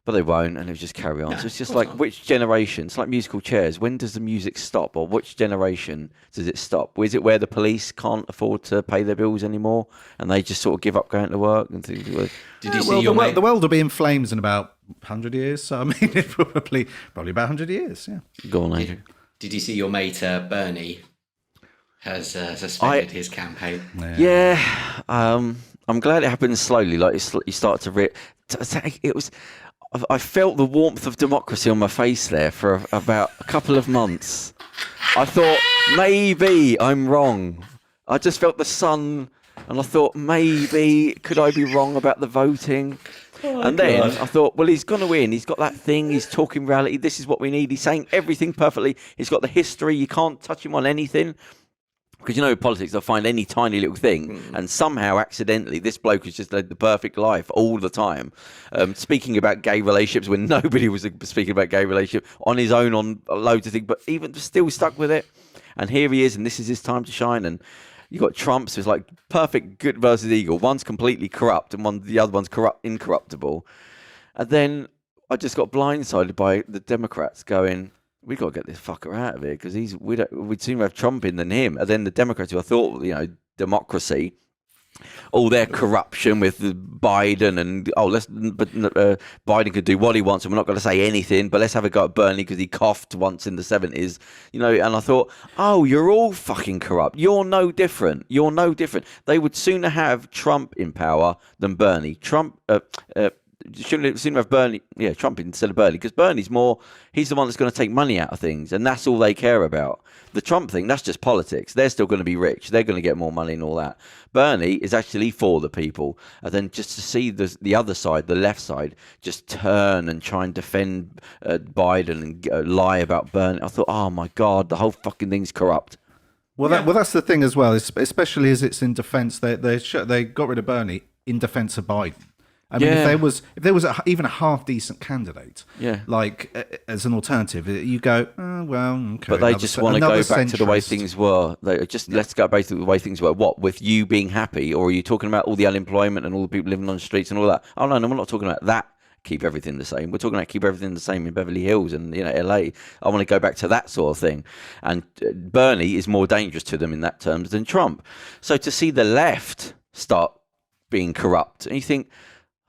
But they won't, and they'll just carry on. So it's just like, which generation? It's like musical chairs. When does the music stop, or which generation does it stop? Is it where the police can't afford to pay their bills anymore, and they just sort of give up going to work and things? Did you see your mate? The world will be in flames in about 100 years. So I mean, it's probably about 100 years. Yeah. Go on, Andrew. Did you see your mate Bernie has suspended his campaign? Yeah. I'm glad it happened slowly. Like you start to it was. I felt the warmth of democracy on my face there for about a couple of months. I thought, maybe I'm wrong. I just felt the sun, and I thought, maybe, could I be wrong about the voting? Then I thought, well, he's going to win. He's got that thing. He's talking reality. This is what we need. He's saying everything perfectly. He's got the history. You can't touch him on anything. Because in politics, they'll find any tiny little thing, and somehow, accidentally, this bloke has just led the perfect life all the time. Speaking about gay relationships when nobody was speaking about gay relationships, on his own on loads of things, but even still stuck with it. And here he is, and this is his time to shine. And you got Trump, so it's like perfect good versus evil. One's completely corrupt, and the other one's incorruptible. And then I just got blindsided by the Democrats going, we got to get this fucker out of here because we'd sooner have Trump in than him. And then the Democrats, who I thought, democracy, all their corruption with Biden and Biden could do what he wants and we're not going to say anything, but let's have a go at Bernie because he coughed once in the 70s, and I thought, oh, you're all fucking corrupt. You're no different. They would sooner have Trump in power than Bernie. Shouldn't have Bernie, Trump instead of Bernie, because Bernie's he's the one that's going to take money out of things, and that's all they care about. The Trump thing, that's just politics. They're still going to be rich. They're going to get more money and all that. Bernie is actually for the people. And then just to see the other side, the left side, just turn and try and defend Biden and lie about Bernie, I thought, oh my God, the whole fucking thing's corrupt. Well, that's the thing as well, especially as it's in defence. They got rid of Bernie in defence of Biden. I mean, if there was even a half decent candidate, like as an alternative, you go, oh, well, okay. But they just want to go back to the way things were. Let's go back to the way things were. What, with you being happy, or are you talking about all the unemployment and all the people living on the streets and all that? Oh no, we're not talking about that. Keep everything the same. We're talking about keep everything the same in Beverly Hills and LA. I want to go back to that sort of thing. And Bernie is more dangerous to them in that terms than Trump. So to see the left start being corrupt, and you think,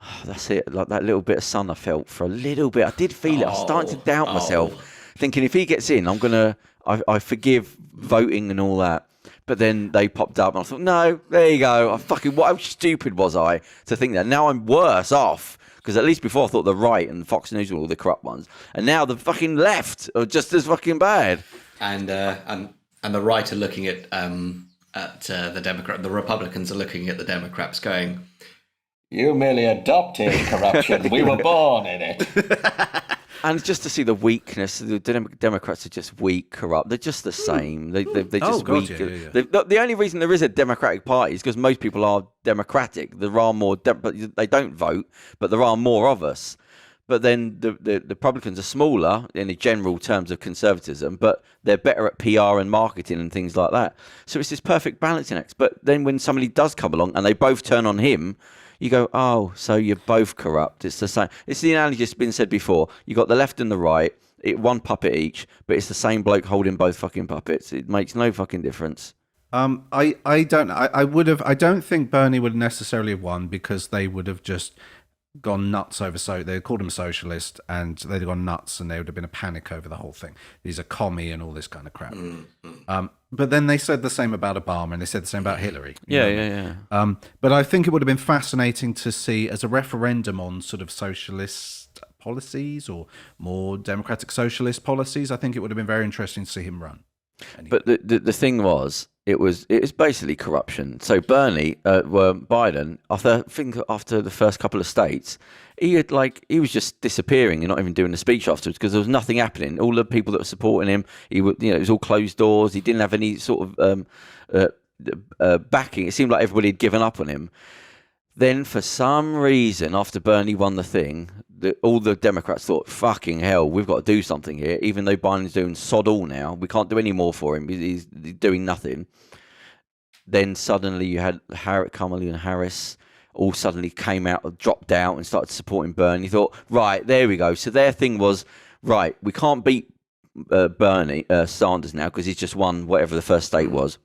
oh, that's it. Like that little bit of sun I felt for a little bit. I did feel it. I was starting to doubt myself, thinking if he gets in, I forgive voting and all that. But then they popped up, and I thought, no, there you go. How stupid was I to think that? Now I'm worse off, because at least before I thought the right and Fox News were all the corrupt ones, and now the fucking left are just as fucking bad. And the right are looking at the Democrat. The Republicans are looking at the Democrats, going, "You merely adopted corruption. We were born in it." And just to see the weakness, the Democrats are just weak, corrupt. They're just the same. They're just weak. Yeah. The only reason there is a Democratic Party is because most people are Democratic. There are more, they don't vote, but there are more of us. But then the Republicans are smaller in the general terms of conservatism, but they're better at PR and marketing and things like that. So it's this perfect balancing act. But then when somebody does come along and they both turn on him, you go, oh, so you're both corrupt. It's the same. It's the analogy that's been said before. You got the left and the right, one puppet each, but it's the same bloke holding both fucking puppets. It makes no fucking difference. I don't think Bernie would necessarily have won, because they would have just gone nuts over they called him socialist, and they'd gone nuts, and there would have been a panic over the whole thing. He's a commie and all this kind of crap. But then they said the same about Obama, and they said the same about Hillary. Yeah. But I think it would have been fascinating to see as a referendum on sort of socialist policies or more democratic socialist policies. I think it would have been very interesting to see him run. But the thing was, it was basically corruption. So Biden, after the first couple of states, he was just disappearing and not even doing the speech afterwards because there was nothing happening. All the people that were supporting him, it was all closed doors. He didn't have any sort of backing. It seemed like everybody had given up on him. Then, for some reason, after Bernie won the thing, all the Democrats thought, fucking hell, we've got to do something here. Even though Biden's doing sod all now, we can't do any more for him. He's doing nothing. Then suddenly you had Kamala and Harris all suddenly came out, dropped out and started supporting Bernie. You thought, right, there we go. So their thing was, right, we can't beat Bernie Sanders now because he's just won whatever the first state was.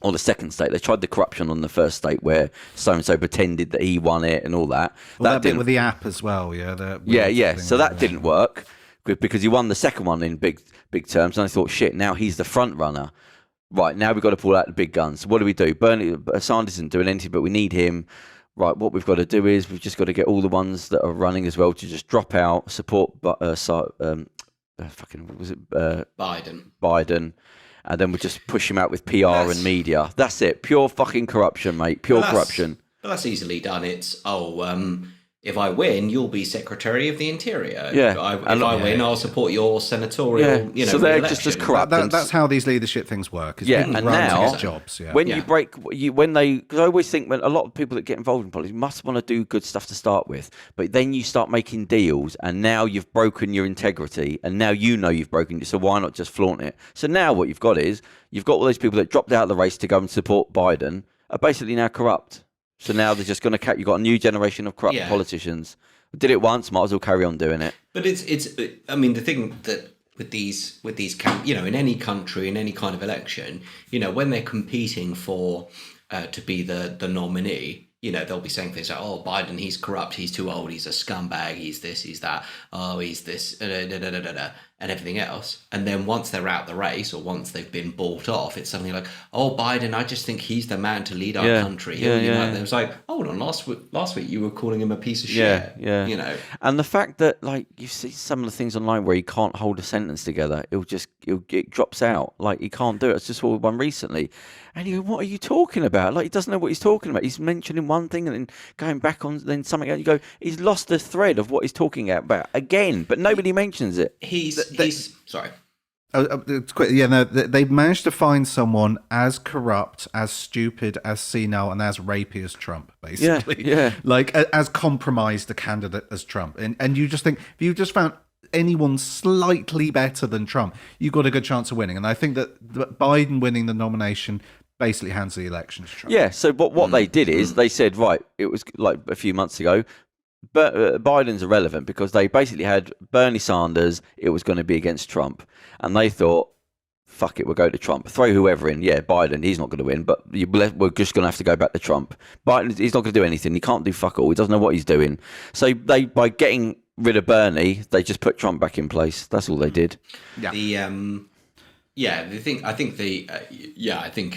Or the second state. They tried the corruption on the first state where so-and-so pretended that he won it and all that. Well, that bit with the app as well, yeah. Yeah. So that didn't work because he won the second one in big terms. And I thought, shit, now he's the front runner. Right, now we've got to pull out the big guns. What do we do? Sanders isn't doing anything, but we need him. Right, what we've got to do is we've just got to get all the ones that are running as well to just drop out, support Biden. And then we just push him out with PR and media. That's it. Pure fucking corruption, mate. Pure corruption. But that's easily done. It's, if I win, you'll be Secretary of the Interior. Yeah. If I win, I'll support your senatorial, so they're just as corrupt. That's how these leadership things work. And now, jobs, when because I always think when a lot of people that get involved in politics must want to do good stuff to start with, but then you start making deals, and now you've broken your integrity, and now you've broken it, so why not just flaunt it? So now what you've got is, you've got all those people that dropped out of the race to go and support Biden are basically now corrupt. So now they're just going to you've got a new generation of corrupt politicians. Did it once, might as well carry on doing it. But the thing that with these in any country, in any kind of election, when they're competing for to be the nominee, they'll be saying things like, oh, Biden, he's corrupt, he's too old, he's a scumbag, he's this, he's that, oh, he's this, and everything else. And then once they're out the race or once they've been bought off, it's suddenly like, oh, Biden, I just think he's the man to lead our country. And it was like, hold on, last week you were calling him a piece of shit. Yeah. And the fact that, like, you see some of the things online where he can't hold a sentence together, it drops out. Like, he can't do it. I just saw one recently. And you go, what are you talking about? Like, he doesn't know what he's talking about. He's mentioning one thing and then going back on then something else. You go, he's lost the thread of what he's talking about again, but nobody mentions it. Sorry. It's quick. Yeah, no, they've managed to find someone as corrupt, as stupid, as senile, and as rapey as Trump, basically. Yeah. Like, as compromised a candidate as Trump. And you just think, if you just found anyone slightly better than Trump, you've got a good chance of winning. And I think that Biden winning the nomination basically hands the election to Trump. Yeah, so what they did is they said, right, it was like a few months ago, but Biden's irrelevant because they basically had Bernie Sanders, it was going to be against Trump. And they thought, fuck it, we'll go to Trump. Throw whoever in. Yeah, Biden, he's not going to win, but we're just going to have to go back to Trump. Biden, he's not going to do anything. He can't do fuck all. He doesn't know what he's doing. So by getting rid of Bernie, they just put Trump back in place. That's all they did. Yeah. I think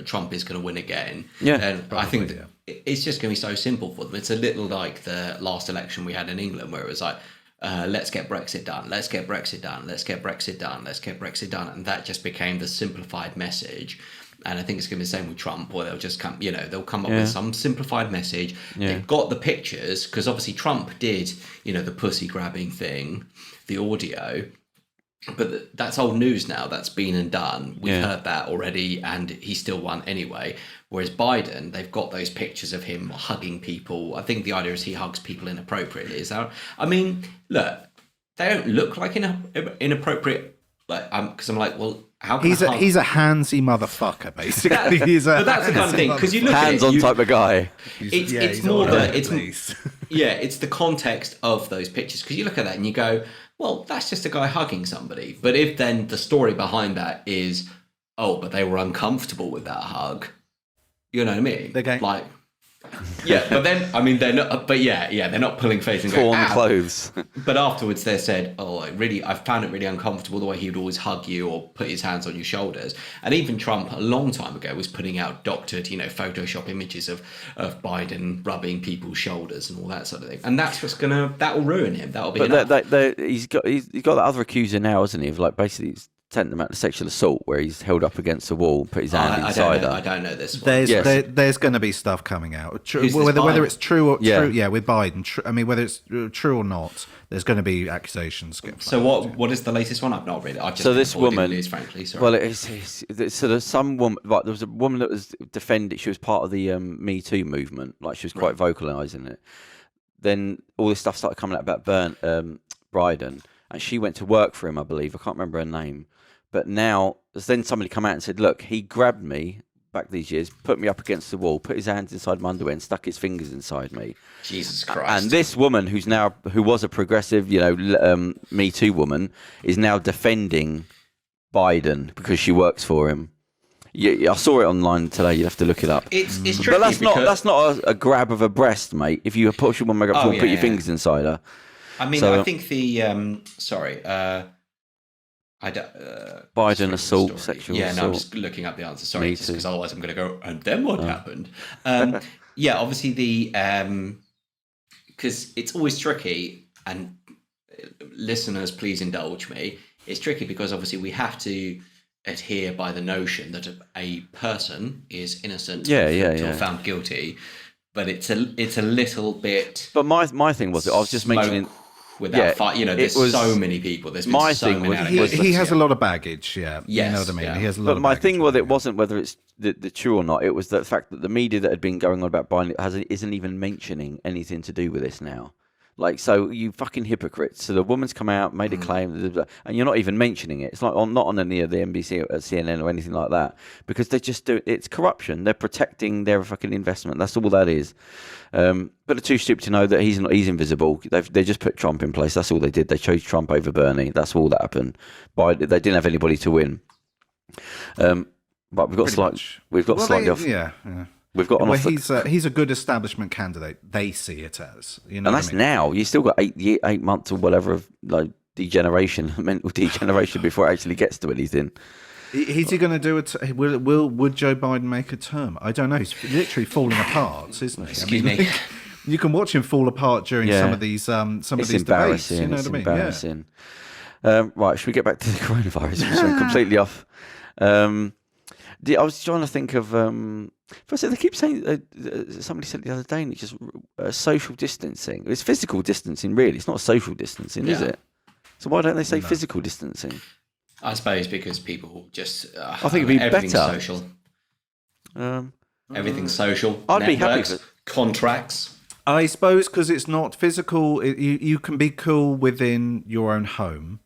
Trump is going to win again. Yeah, and I think it's just going to be so simple for them. It's a little like the last election we had in England, where it was like, let's get Brexit done, let's get Brexit done, let's get Brexit done, let's get Brexit done, and that just became the simplified message. And I think it's going to be the same with Trump, or they'll just come, they'll come up with some simplified message. Yeah. They've got the pictures, because obviously Trump did, the pussy grabbing thing, the audio. But that's old news now. That's been and done. We've heard that already, and he still won anyway. Whereas Biden, they've got those pictures of him hugging people. I think the idea is he hugs people inappropriately. Look, they don't look like inappropriate. Because I'm like, well, how can he's a handsy motherfucker, basically. But that's the kind of thing, because you look at it, hands-on type of guy. It's the context of those pictures, because you look at that and you go, well, that's just a guy hugging somebody. But if then the story behind that is, oh, but they were uncomfortable with that hug, you know what I mean? Yeah, but then they're not. But they're not pulling face and torn going, clothes. But afterwards, they said, "Oh, I found it really uncomfortable the way he would always hug you or put his hands on your shoulders." And even Trump, a long time ago, was putting out doctored, Photoshop images of Biden rubbing people's shoulders and all that sort of thing. And that's that will ruin him. That'll be. But he's got that other accuser now, hasn't he? Of like basically sent them out to sexual assault, where he's held up against a wall, put his hand inside her. I don't know this one. There's going to be stuff coming out. Whether it's true or true, with Biden. Whether it's true or not, there's going to be accusations. So what is the latest one? I've not read it. I've just so this woman, news, frankly. Sorry. Well, so there's some woman. Like, there was a woman that was defended. She was part of the Me Too movement. Like, she was quite vocalising it. Then all this stuff started coming out about Biden, and she went to work for him, I believe. I can't remember her name. But now, then somebody come out and said, look, he grabbed me back these years, put me up against the wall, put his hands inside my underwear and stuck his fingers inside me. Jesus Christ. And this woman, who was a progressive, Me Too woman, is now defending Biden because she works for him. Yeah, I saw it online today. You have to look it up. It's tricky, but that's not a grab of a breast, mate. If you push a woman up and put your fingers inside her. I think the Biden assault, sexual assault. I'm just looking up the answer. Sorry, because otherwise I'm going to go, and then what happened? Obviously because it's always tricky, and listeners, please indulge me. It's tricky because obviously we have to adhere by the notion that a person is innocent until found guilty, but it's a little bit. But my thing was, I was just mentioning. Without fight, there's so many people. There's been so many. He has a lot of baggage. Yeah, you know what I mean. Yeah. He has a lot. But my thing was, it wasn't whether it's the true or not. It was the fact that the media that had been going on about Biden isn't even mentioning anything to do with this now. Like, so you fucking hypocrites. So the woman's come out, made a claim, and you're not even mentioning it. It's like not on any of the NBC or CNN or anything like that, because they just do. It's corruption. They're protecting their fucking investment. That's all that is. But they're too stupid to know that he's invisible. They just put Trump in place. That's all they did. They chose Trump over Bernie. That's all that happened. They didn't have anybody to win. But we've got slightly off. Yeah. We've got he's a good establishment candidate. They see it as, and that's now. You still got 8 months or whatever of like mental degeneration before it actually gets to anything. Is he going to do it? Would Joe Biden make a term? I don't know. He's literally falling apart, isn't he? Excuse me. You can watch him fall apart during some of these debates. You know what I mean? Embarrassing. Right, should we get back to the coronavirus? Which went completely off. I was trying to think of. First, they keep saying. Somebody said the other day, and it's just social distancing. It's physical distancing, really. It's not social distancing, is it? So why don't they say physical distancing? I suppose because people just. I think it'd be everything's better. Social. Everything's social. I'd be happy for contracts. I suppose because it's not physical. You can be cool within your own home,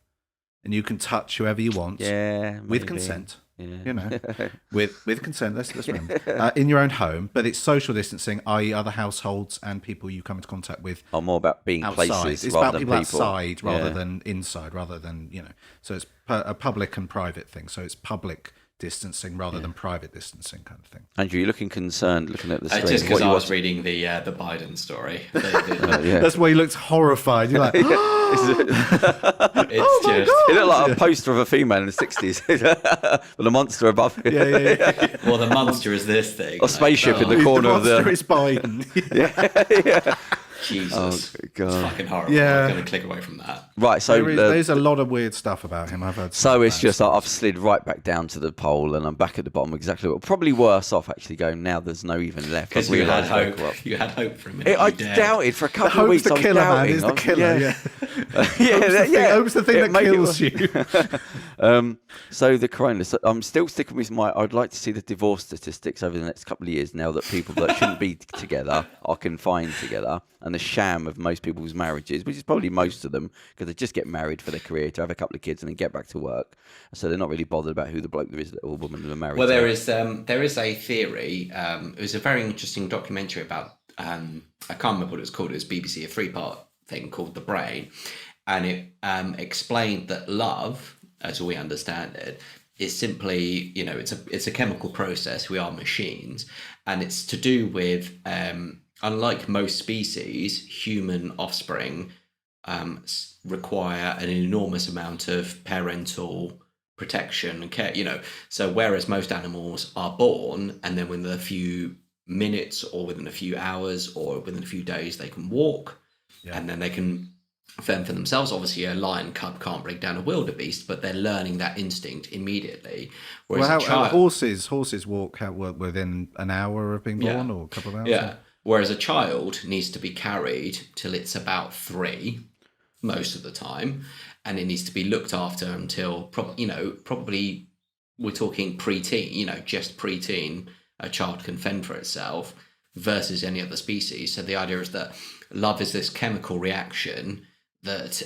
and you can touch whoever you want. Yeah, with consent. Yeah. With consent. Let's remember in your own home, but it's social distancing, i.e., other households and people you come into contact with. Are more about being outside. places. It's rather about than people people outside rather than inside, rather than So it's a public and private thing. So it's public distancing rather than private distancing kind of thing. Andrew, you're looking concerned, looking at the screen. Just because I was reading the Biden story. That's why he looks horrified. You're like, It looked like a poster of a female in the 60s with a monster above it. Yeah. Well, the monster is this thing. A spaceship in the corner of the. monster is Biden. yeah. Jesus. Oh, God. It's fucking horrible. Yeah. I'm going to click away from that. Right, so there's a lot of weird stuff about him. I've heard. So it's just I've slid right back down to the pole, and I'm back at the bottom exactly. Probably worse off actually going now. There's no even left. Because you had hope. You had hope for a minute. I doubted for a couple of weeks. The killer, man. Is the killer. Yeah. Hope's the thing that kills you. So the corona. I'm still sticking with I'd like to see the divorce statistics over the next couple of years. Now that people that shouldn't be together are confined together, and the sham of most people's marriages, which is probably most of them, because they just get married for their career, to have a couple of kids and then get back to work. So they're not really bothered about who the bloke there is or woman they're married to. Well, there is a theory. It was a very interesting documentary about, I can't remember what it was called. It was BBC, a 3-part thing called The Brain. And it explained that love, as we understand it, is simply, it's a chemical process. We are machines, and it's to do with, unlike most species, human offspring require an enormous amount of parental protection and care. So whereas most animals are born and then within a few minutes or within a few hours or within a few days they can walk, and then they can fend for themselves. Obviously, a lion cub can't break down a wildebeest, but they're learning that instinct immediately. Whereas horses walk within an hour of being born, or a couple of hours. Yeah. Whereas a child needs to be carried till it's about 3, most of the time, and it needs to be looked after until probably we're talking preteen. Just preteen, a child can fend for itself versus any other species. So the idea is that love is this chemical reaction that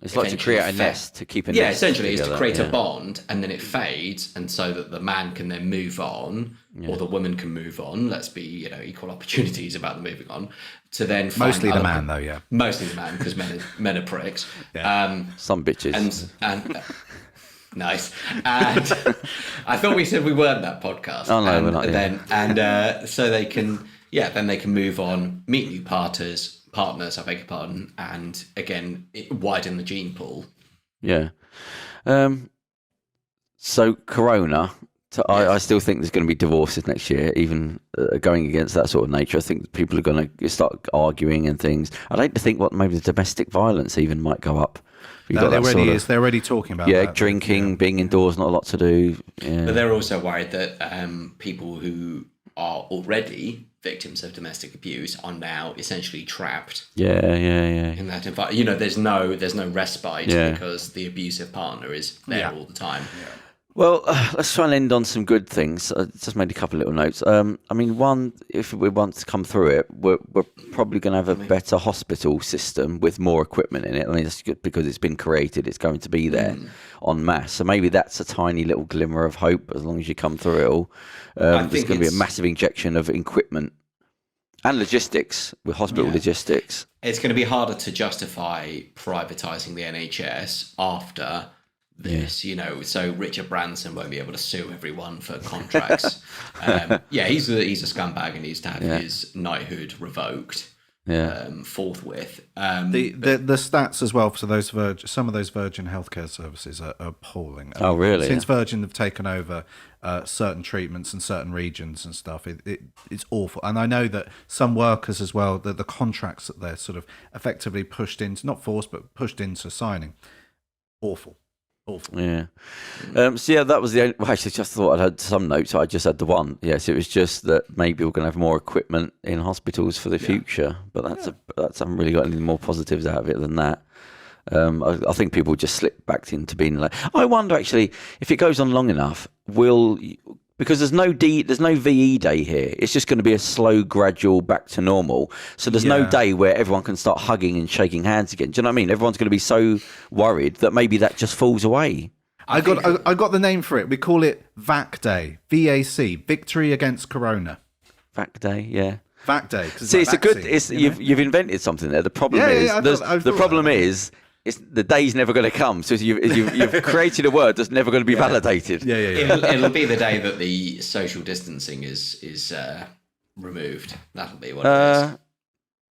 it's like to create a nest, to keep a nest essentially together. Is to create a bond, and then it fades, and so that the man can then move on, or the woman can move on. Let's be equal opportunities about the moving on, to then find mostly the man though. Mostly the man, because men are pricks. Some bitches and nice. And I thought we said we weren't that podcast. Oh no, we're not. So they can then they can move on, meet new partners, I beg your pardon, and again widen the gene pool. Yeah. So Corona, I still think there's going to be divorces next year, even going against that sort of nature. I think people are going to start arguing and things. I'd like to think maybe the domestic violence even might go up. There already is. They're already talking about that. Drinking, being indoors, not a lot to do. Yeah. But they're also worried that people who are already victims of domestic abuse are now essentially trapped. Yeah. In that environment, there's no respite because the abusive partner is there all the time. Yeah. Well, let's try and end on some good things. I just made a couple of little notes. One, if we want to come through it, we're probably going to have a better hospital system with more equipment in it. I mean, that's good because it's been created. It's going to be there en masse. So maybe that's a tiny little glimmer of hope as long as you come through it all. There's going to be a massive injection of equipment and logistics, with hospital logistics. It's going to be harder to justify privatising the NHS after this, so Richard Branson won't be able to sue everyone for contracts. He's a scumbag and needs to have his knighthood revoked forthwith. The stats as well for those some of those Virgin healthcare services are appalling. Oh, really? Since Virgin have taken over certain treatments in certain regions and stuff, it's awful. And I know that some workers as well, the contracts that they're sort of effectively pushed into, not forced, but pushed into signing, awful. Yeah. That was the only. Well, actually, just thought I had some notes. I just had the one. Yes, it was just that maybe we're going to have more equipment in hospitals for the future. But I haven't really got any more positives out of it than that. I think people just slip back into being like. I wonder actually if it goes on long enough, because there's no VE day here. It's just going to be a slow, gradual back to normal. So there's no day where everyone can start hugging and shaking hands again. Do you know what I mean? Everyone's going to be so worried that maybe that just falls away. I got the name for it. We call it VAC Day. VAC, Victory Against Corona. VAC Day, yeah. VAC Day. See, it's vaccine, a good. You've invented something there. The problem is. The day's never going to come. So you've created a word that's never going to be validated. Yeah. It'll be the day that the social distancing is removed. That'll be what it is.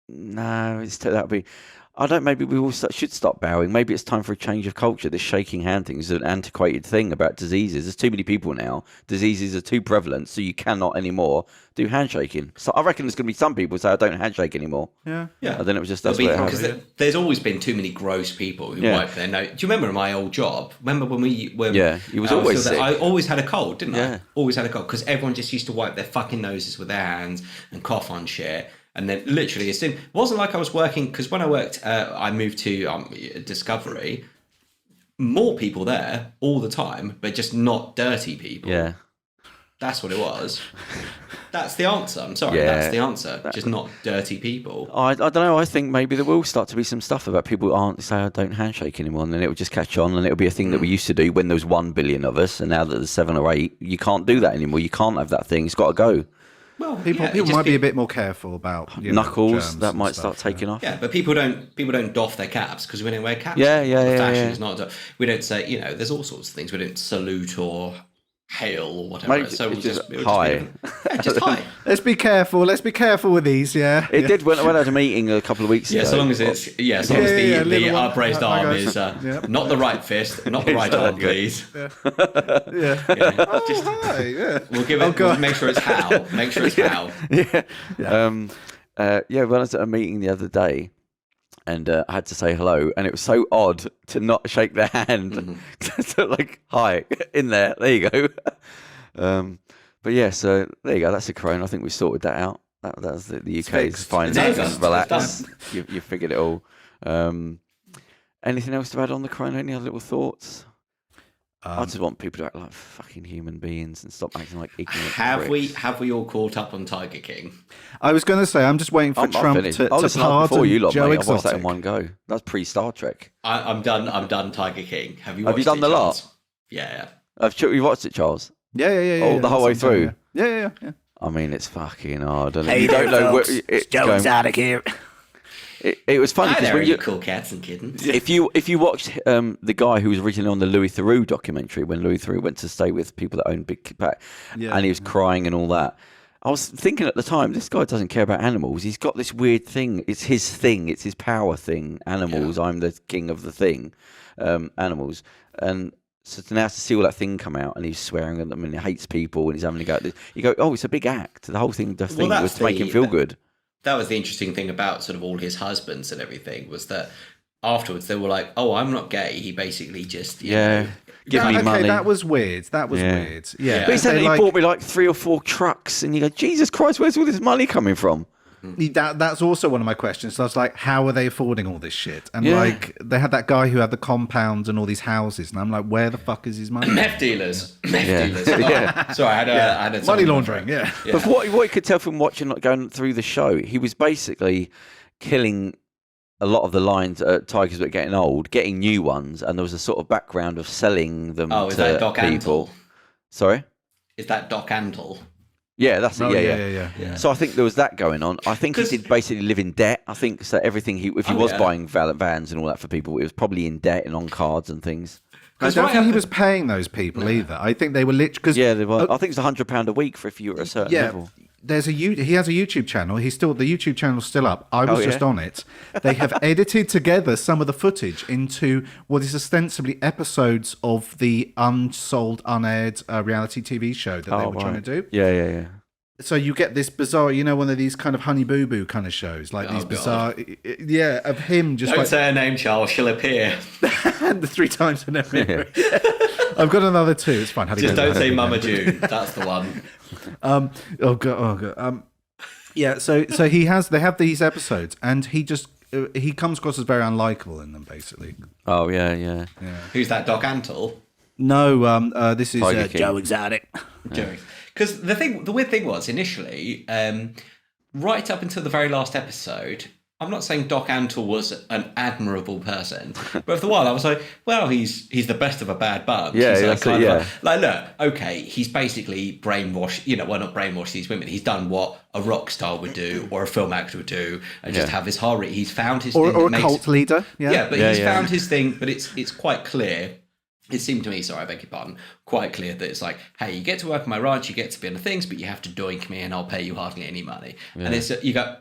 No, that'll be. I don't. Maybe we all should stop bowing. Maybe it's time for a change of culture. This shaking hand thing is an antiquated thing about diseases. There's too many people now. Diseases are too prevalent, so you cannot anymore do handshaking. So I reckon there's going to be some people say I don't handshake anymore. Yeah. And then it was just because there's always been too many gross people who wipe their nose. Do you remember my old job? Remember when we were? Yeah, he was always sick. I always had a cold, didn't I? Always had a cold because everyone just used to wipe their fucking noses with their hands and cough on shit. And then literally, it wasn't like I was working, because when I worked, I moved to Discovery, more people there all the time, but just not dirty people. Yeah. That's what it was. That's the answer. I'm sorry, that's the answer. Just not dirty people. I don't know. I think maybe there will start to be some stuff about people who aren't say I don't handshake anymore, and then it will just catch on, and it'll be a thing that we used to do when there was 1 billion of us, and now that there's 7 or 8, you can't do that anymore. You can't have that thing. It's got to go. Well, people might be a bit more careful about knuckles that might start taking off. Yeah, but people don't doff their caps because we don't wear caps. Yeah. Fashion is not. We don't say there's all sorts of things. We don't salute or hail or whatever. Maybe so it's just hi. Just hi. Let's be careful. Let's be careful with these. Yeah, it did when I had a meeting a couple of weeks ago. Yeah, so long as it's the upraised arm is not the right fist, not the right arm, please. Yeah. Just hi. Yeah. We'll give it. We'll make sure it's how. Make sure it's how. When I was at a meeting the other day, and I had to say hello, and it was so odd to not shake their hand. So like, hi, in there. There you go. But yeah, so there you go. That's a Corona. I think we sorted that out. That's the UK's fine. Relax. You figured it all. Anything else to add on the Corona? Any other little thoughts? I just want people to act like fucking human beings and stop acting like ignorant pricks. Have we all caught up on Tiger King? I was going to say, I'm just waiting for Trump to pardon before you lot, Joe mate. Exotic. I watched that in one go. That's pre-Star Trek. I'm done Tiger King. Have you done the lot? Yeah. You watched it, Charles? Yeah. The whole way through? Yeah. I mean, it's fucking hard. Hey, you don't know folks, it's Joe Exotic here. It was funny because when you cool cats and kittens. If you watched the guy who was originally on the Louis Theroux documentary when Louis Theroux went to stay with people that own big pack, and he was crying and all that, I was thinking at the time, this guy doesn't care about animals. He's got this weird thing. It's his thing. It's his power thing. Animals. Yeah. I'm the king of the thing. Animals. And so now to see all that thing come out, and he's swearing at them, and he hates people, and he's having to go. You go, oh, it's a big act. The whole thing, was to make him feel good. That was the interesting thing about sort of all his husbands and everything, was that afterwards they were like, oh, I'm not gay. He basically just, give me money. That was weird. weird. Yeah. But he said he bought me like 3 or 4 trucks, and you go, Jesus Christ, where's all this money coming from? That's also one of my questions. So I was like, how are they affording all this shit? And like, they had that guy who had the compounds and all these houses, and I'm like, where the fuck is his money? Meth dealers. Oh, sorry, I had money laundering. Yeah. But what you could tell from watching, like, going through the show, he was basically killing a lot of the lines tigers that were getting old, getting new ones, and there was a sort of background of selling them is that Doc people. Antle? Sorry? Is that Doc Antle? Yeah, that's it. Yeah. So I think there was that going on. I think he did basically live in debt. I think so. Everything if he was buying vans and all that for people, it was probably in debt and on cards and things. I don't think he was paying those people either. I think they were literally they were. I think it's £100 a week if you were at a certain level. He has a YouTube channel. The YouTube channel's still up. I was just on it. They have edited together some of the footage into what is ostensibly episodes of the unsold, unaired reality TV show that they were trying to do. Yeah. So you get this bizarre, one of these kind of Honey Boo Boo kind of shows, like these bizarre, of him just. Don't say her name, Charles. She'll appear. And the 3 times in every. I've got another 2. It's fine. Just don't say Mama June. That's the one. Oh god. Yeah. So they have these episodes, and he comes across as very unlikable in them, basically. Oh yeah. Who's that? Doc Antle? No. This is Joe Exotic. Joe. Because the weird thing was initially, right up until the very last episode, I'm not saying Doc Antle was an admirable person, but for a while I was like, well, he's the best of a bad bunch. Yeah, he's that's it. Like, look, okay, he's basically brainwashed. Not brainwashed these women. He's done what a rock star would do or a film actor would do, and just have his heart rate. He's found his thing or a cult leader. But he's found his thing. But it's quite clear. It seemed to me, sorry, I beg your pardon, quite clear that it's like, hey, you get to work on my ranch, you get to be on the things, but you have to doink me and I'll pay you hardly any money. Yeah. And you go,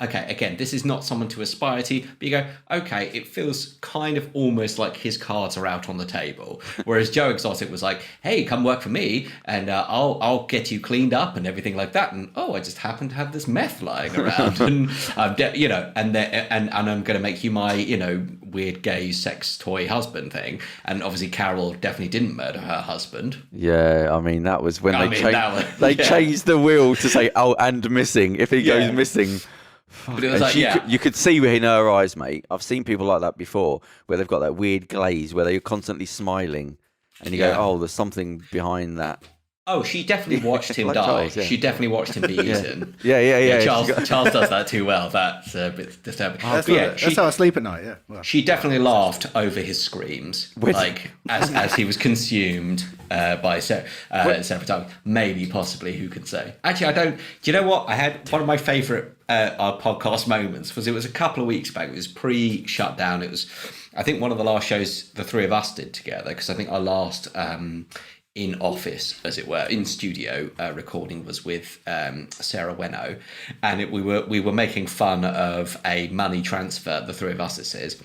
okay, again, this is not someone to aspire to, but you go, okay, it feels kind of almost like his cards are out on the table. Whereas Joe Exotic was like, hey, come work for me and I'll get you cleaned up and everything like that. And I just happen to have this meth lying around and I'm and I'm going to make you my, weird gay sex toy husband thing. And obviously Carol definitely didn't murder her husband. Yeah, I mean, that was when they changed the wheel to say, and missing. If he goes missing... But it was you could see in her eyes, mate. I've seen people like that before, where they've got that weird glaze, where they're constantly smiling. And you go, there's something behind that. Oh, she definitely watched him Like die. Charles, yeah. She definitely watched him be eaten. Yeah. Charles does that too well. That's a bit disturbing. That's how I sleep at night. Yeah. Well, She definitely laughed over his screams, like as he was consumed by several times. Maybe, possibly, who can say? Actually, I don't. Do you know what? I had one of my favourite our podcast moments was it was a couple of weeks back. It was pre-shutdown. It was, I think, one of the last shows the three of us did together, because I think our last in office, as it were, in studio recording was with Sarah Weno, and we were making fun of a money transfer. The three of us, it says,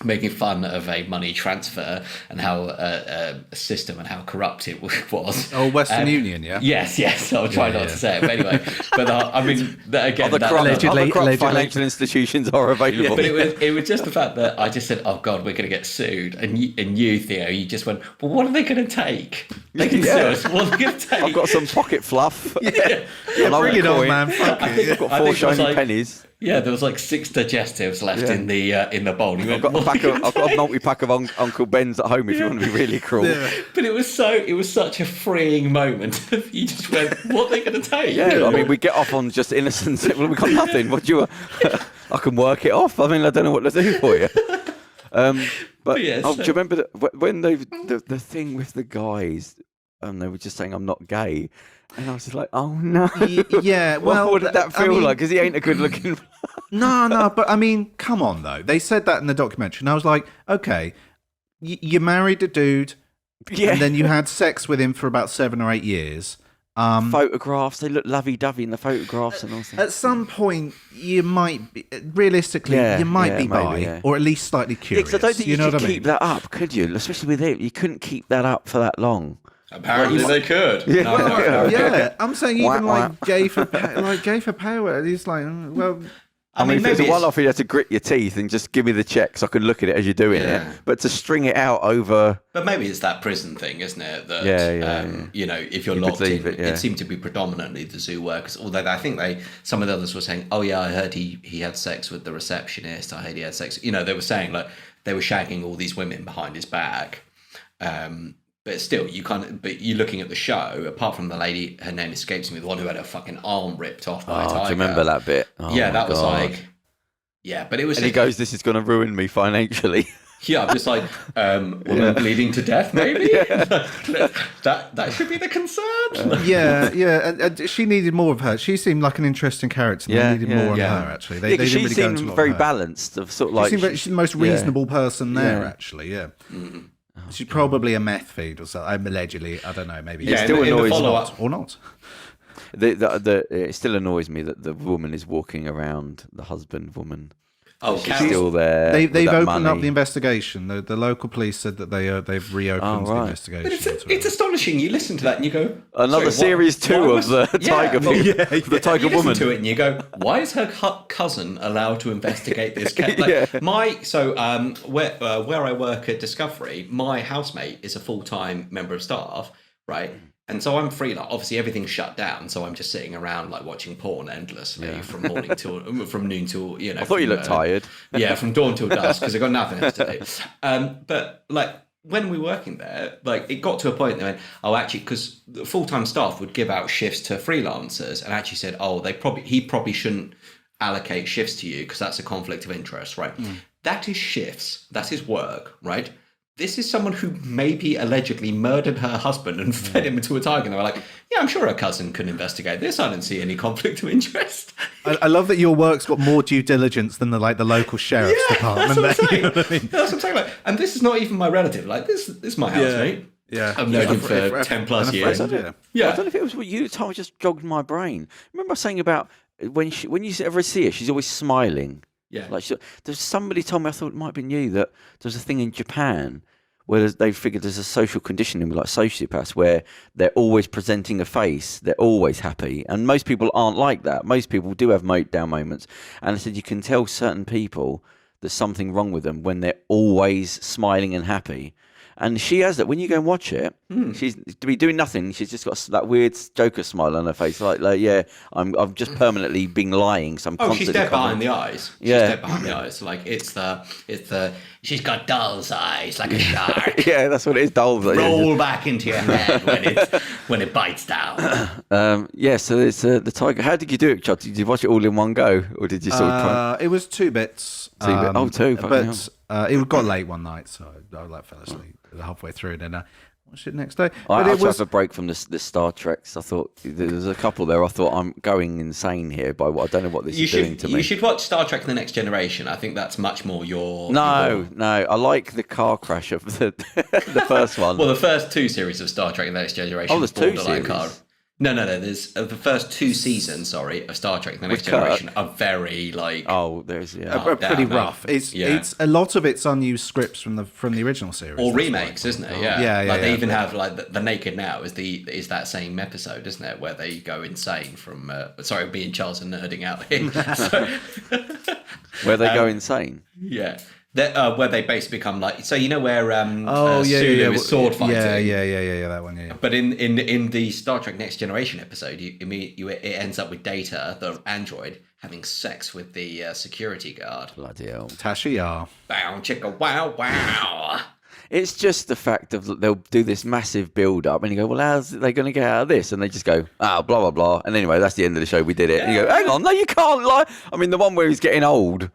making fun of a money transfer and how a system and how corrupt it was. Oh, Western Union, yeah? Yes. I'll try not to say it. But anyway, I mean, again... Other corrupt financial institutions are available. But it was just the fact that I just said, oh, God, we're going to get sued. And you, Theo, you just went, well, what are they going to take? They can sue us. What are they going to take? I've got some pocket fluff. Bring it on, man. Fuck it. I've got 4 shiny pennies. Yeah, there was like 6 digestives left in the bowl. I've got a multi-pack of Uncle Ben's at home if you want to be really cruel. Yeah. But it was such a freeing moment. You just went, what are they going to take? Yeah, I mean, we get off on just innocence. Well, we got nothing. What do you? I can work it off. I mean, I don't know what to do for you. Do you remember when the thing with the guys? They were just saying, I'm not gay. And I was just like, oh no. Yeah, well. What did that feel like? Because he ain't a good looking. No, but I mean, come on though. They said that in the documentary, and I was like, okay, you married a dude, and then you had sex with him for about 7 or 8 years. Photographs, they look lovey-dovey in the photographs and all that. At some point, you might be, realistically, you might be bi, or at least slightly curious. Yeah, 'cause I don't think you could keep that up, could you? Especially with him, you couldn't keep that up for that long. Apparently they could. Yeah, no. I'm saying even like gay for power. It's like, well. I mean, if it's a one-off, you have to grit your teeth and just give me the check so I can look at it as you're doing it. But to string it out over... But maybe it's that prison thing, isn't it? That, you know, if you're locked in, it seemed to be predominantly the zoo workers. Although I think some of the others were saying, oh yeah, I heard he had sex with the receptionist. I heard he had sex. You know, they were saying like they were shagging all these women behind his back. But still, but you're looking at the show, apart from the lady, her name escapes me, the one who had her fucking arm ripped off by a tiger. Do you remember that bit? Oh, yeah, that was like... Yeah, but it was... And he goes, this is going to ruin me financially. Yeah, I'm just like, woman bleeding to death, maybe? that should be the concern. And she needed more of her. She seemed like an interesting character. They needed more of her, actually. They didn't really go into a lot very of her. Balanced. Sort of like, she's the most reasonable person there, actually, Mm-hmm. She's probably a meth feed or something. Allegedly, I don't know. Maybe it still annoys me or not. It still annoys me that the woman is walking around, the husband woman. Oh, she's still there. They've opened up the investigation. The local police said that they've reopened the investigation. But it's astonishing. You listen to that and you go, another series 2 of the tiger the tiger you woman. Listen to it and you go, why is her cousin allowed to investigate this case? Where I work at Discovery, my housemate is a full-time member of staff, right? And so I'm free, like obviously everything's shut down, so I'm just sitting around like watching porn endlessly from noon till I thought you looked tired. Yeah, from dawn till dusk because I got nothing else to do. But like when we were working there, like it got to a point that because the full-time staff would give out shifts to freelancers and actually said, he probably shouldn't allocate shifts to you because that's a conflict of interest, right? That is shifts, that is work, right? This is someone who maybe allegedly murdered her husband and fed him into a tiger. And they were like, yeah, I'm sure her cousin can investigate this. I don't see any conflict of interest. I love that your work's got more due diligence than the local sheriff's department. That's what I'm saying. You know what I mean? That's what I'm saying. Like, and this is not even my relative. Like, this is my housemate. Yeah. I've known him for 10 plus years. I don't know if it was what you told me, just jogged my brain. Remember saying about when you ever see her, she's always smiling. Yeah. Like there's somebody told me, I thought it might have been you, that there's a thing in Japan where they figured there's a social conditioning with like sociopaths where they're always presenting a face, they're always happy. And most people aren't like that. Most people do have down moments. And I said, you can tell certain people there's something wrong with them when they're always smiling and happy. And she has that. When you go and watch it, she's to be doing nothing. She's just got that weird Joker smile on her face, like yeah, I'm just permanently being lying. So I'm constantly she's dead behind the eyes. She's Yeah. dead behind the eyes. Like it's the she's got doll's eyes like a shark. Yeah, that's what it is. Dolls. Roll back into your head when it bites down. So it's the tiger. How did you do it, Chod? Did you watch it all in one go, or did you sort of? It was 2 bits. Two. But it got late one night, so I fell asleep halfway through, and then I watched it next day. I But had to have a break from the Star Treks. I thought there was a couple there. I thought I'm going insane here by what I don't know what this is doing to me. You should watch Star Trek: The Next Generation. I think that's much more your. No. I like the car crash of the the first one. Well, the first 2 series of Star Trek: The Next Generation. Oh, there's 2 series. No. There's the first 2 seasons. Sorry, of Star Trek: The Next Generation are very like. Oh, there's pretty rough. It's a lot of it's unused scripts from the original series or remakes, isn't it? Yeah. Yeah. They even have like the Naked Now is that same episode, isn't it? Where they go insane from. Sorry, me and Charles are nerding out here. Where they go insane. Yeah. Where they basically become like, so you know where Sulu is sword fighting. Yeah, that one. Yeah. But in the Star Trek Next Generation episode, it ends up with Data, the android, having sex with the security guard. Bloody hell. Tasha Yar. Bow chicka wow. It's just the fact of they'll do this massive build up, and you go, well, how's they going to get out of this? And they just go, blah blah blah. And anyway, that's the end of the show. We did it. And you go, hang on, no, you can't lie. I mean, the one where he's getting old.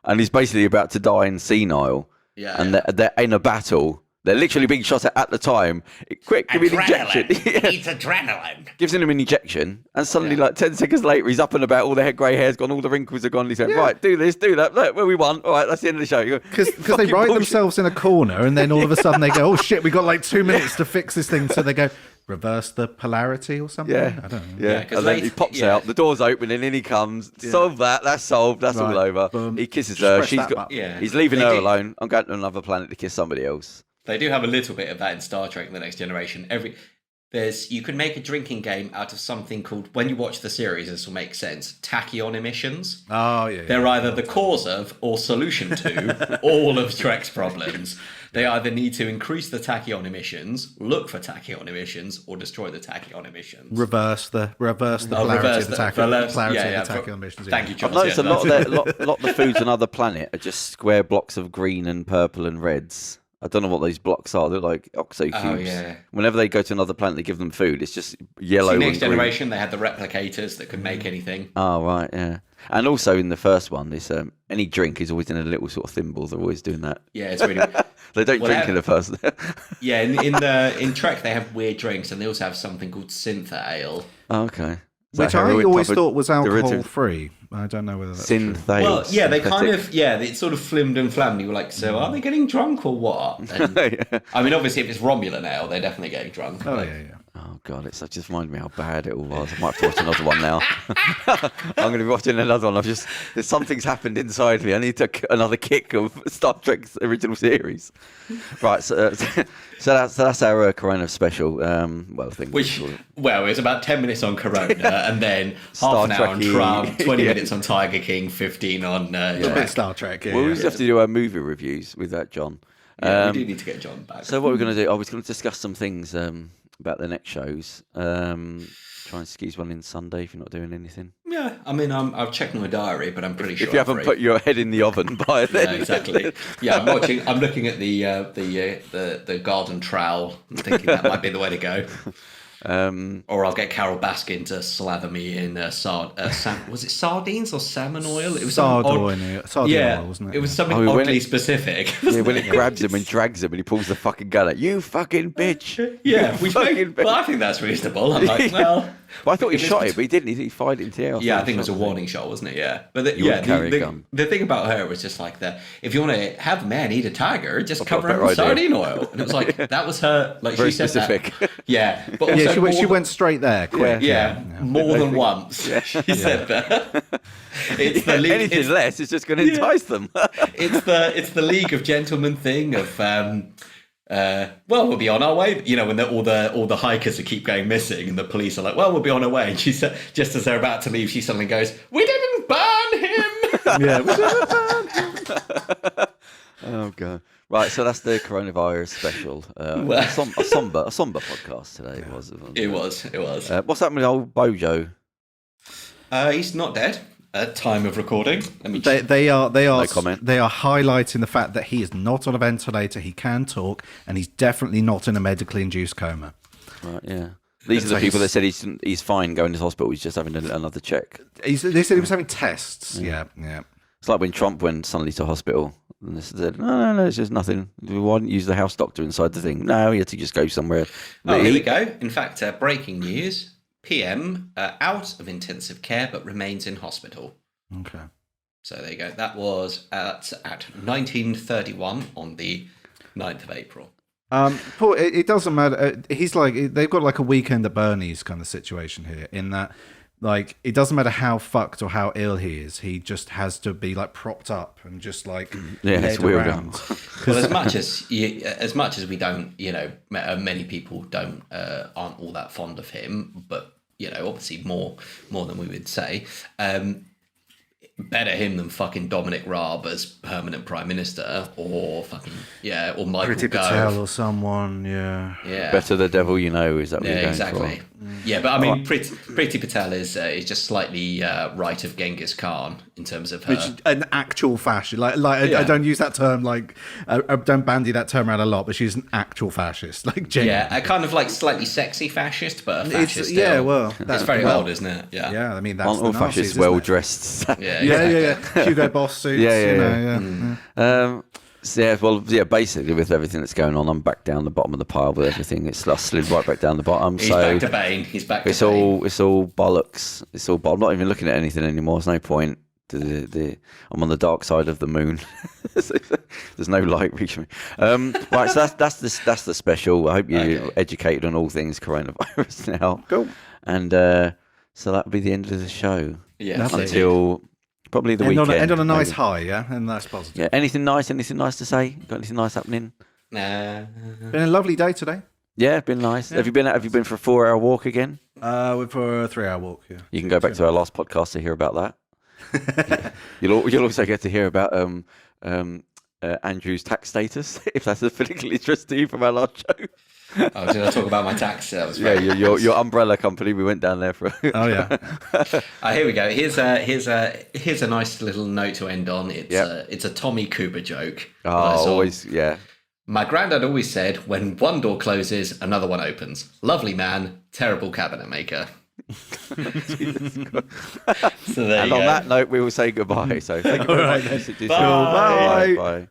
And he's basically about to die and senile. Yeah. And they're in a battle. They're literally being shot at the time. Quick, give me an injection. It's adrenaline. Gives him an injection. And suddenly, like 10 seconds later, he's up and about. All the grey hair's gone. All the wrinkles are gone. He's like, right, do this, do that. Look, where we won. All right, that's the end of the show. Because they write themselves in a corner. And then all of a sudden they go, oh, shit, we got like 2 minutes to fix this thing. So they go, reverse the polarity or something? Yeah. I don't know. Yeah. And then he pops out. The door's open and in he comes. Solve that. That's solved. That's all over. Boom. He kisses her. He's leaving her alone. I'm going to another planet to kiss somebody else. They do have a little bit of that in Star Trek: The Next Generation. You can make a drinking game out of something called, when you watch the series, this will make sense, tachyon emissions. Oh, yeah. They're either the cause of or solution to all of Trek's problems. They either need to increase the tachyon emissions, look for tachyon emissions, or destroy the tachyon emissions. Reverse the polarity of the tachyon emissions. Thank you, John. I've noticed a lot of the foods on other planet are just square blocks of green and purple and reds. I don't know what those blocks are. They're like oxo cubes. Oh, yeah. Whenever they go to another planet, they give them food. It's just yellow and green. Next Generation, they had the replicators that could make anything. Oh, right, yeah. And also in the first one, this any drink is always in a little sort of thimble. They're always doing that. Yeah, it's really... They don't drink in the first. Yeah, in Trek, they have weird drinks, and they also have something called synth ale. Oh, okay. Which I always thought was alcohol-free. I don't know whether that's synth true. Well, yeah, they kind of, it's sort of flimmed and flammed. You were like, so are they getting drunk or what? And, I mean, obviously, if it's Romulan ale, they're definitely getting drunk. Oh, yeah. Oh, God, it just reminded me how bad it all was. I might have to watch another one now. I'm going to be watching another one. Something's happened inside me. I need another kick of Star Trek's original series. Right, so that's our Corona special. It was about 10 minutes on Corona, and then half an hour on Trump, 20 minutes on Tiger King, 15 on Star Trek. We always have to do our movie reviews with that, John. Yeah, we do need to get John back. So what we're going to do? I was going to discuss some things about the next shows. Try and squeeze one in Sunday if you're not doing anything. Yeah, I mean, I've checked my diary, but I'm pretty sure. If you haven't put your head in the oven by then. Yeah, exactly. Yeah, I'm looking at the garden trowel. I'm thinking that might be the way to go. Or I'll get Carol Baskin to slather me in was it sardines or salmon oil? It was sardine oil, wasn't it? It was something oddly specific. Yeah, when it grabs him and drags him and he pulls the fucking gun at you, fucking bitch. Yeah, I think that's reasonable. I'm like, well. But I thought he shot it, but he didn't. He fired it into the air. Yeah, I think it was a warning shot, wasn't it? Yeah. But the thing about her was just like if you want to have a man eat a tiger, just cover him with sardine oil. And it was like, that was her, like very she said specific. That. Yeah. But also she went straight there, quick. Yeah, more than once. She said that. Anything less is just going to entice them. It's the League of Gentlemen thing of... we'll be on our way. You know, when all the hikers keep going missing, and the police are like, "Well, we'll be on our way." And she said, just as they're about to leave, she suddenly goes, "We didn't burn him." Yeah, we didn't burn him. Oh god! Right, so that's the coronavirus special. A somber podcast today. It was. It was. What's happening with old Bojo? He's not dead at time of recording. They are No comment. They are highlighting the fact that he is not on a ventilator. He can talk, and he's definitely not in a medically induced coma. Right. Yeah. These are the people that said he's fine going to the hospital. He's just having another check. They said he was having tests. Yeah. It's like when Trump went suddenly to hospital and they said, no, it's just nothing. Why didn't you use the house doctor inside the thing? No, he had to just go somewhere. Oh, here we go. In fact, breaking news. PM out of intensive care but remains in hospital. Okay. So there you go. That was at 1931 on the 9th of April. Paul, it doesn't matter. He's like, they've got like a Weekend at Bernie's kind of situation here, in that, like, it doesn't matter how fucked or how ill he is. He just has to be like propped up and just like led around. Well, as much as we don't, many people aren't all that fond of him, but obviously more than we would say. Better him than fucking Dominic Raab as permanent prime minister, or or Michael Priti Gove. Patel or someone, yeah. Better the devil you know, is that what you're going exactly. for? Yeah, but I mean, Priti Patel is just slightly right of Genghis Khan in terms of her. Which an actual fascist. I don't use that term, like, I don't bandy that term around a lot, but she's an actual fascist. Like, genuinely. Yeah, a kind of like slightly sexy fascist, but a fascist. Yeah, well, it's very old, isn't it? Yeah. Yeah, I mean, that's all the fascists Nazis, well dressed. Yeah. Hugo Boss suits. Basically with everything that's going on, I'm back down the bottom of the pile with everything. It's slid right back down the bottom. He's back to Bane. He's back to Bane. It's all bollocks. I'm not even looking at anything anymore. There's no point. I'm on the dark side of the moon. There's no light reaching me. Right, so that's the special. I hope you're educated on all things coronavirus now. Cool. And so that'll be the end of the show. Yeah. Until probably the weekend. End on a nice high, yeah? And that's positive. Yeah. Anything nice to say? Got anything nice happening? Nah. Been a lovely day today. Yeah, been nice. Yeah. Have you been for a 4-hour walk again? We're for a 3-hour walk, yeah. You can go back to our last podcast to hear about that. You'll also get to hear about Andrew's tax status, if that's of particular interest to you from our last show. Oh, did I talk about my tax? Your umbrella company. We went down there for. Oh yeah. Here we go. Here's a nice little note to end on. It's a Tommy Cooper joke. Oh, always, yeah. My granddad always said, when one door closes, another one opens. Lovely man, terrible cabinet maker. So there and on that note, we will say goodbye. So thank you very much. Bye. Bye.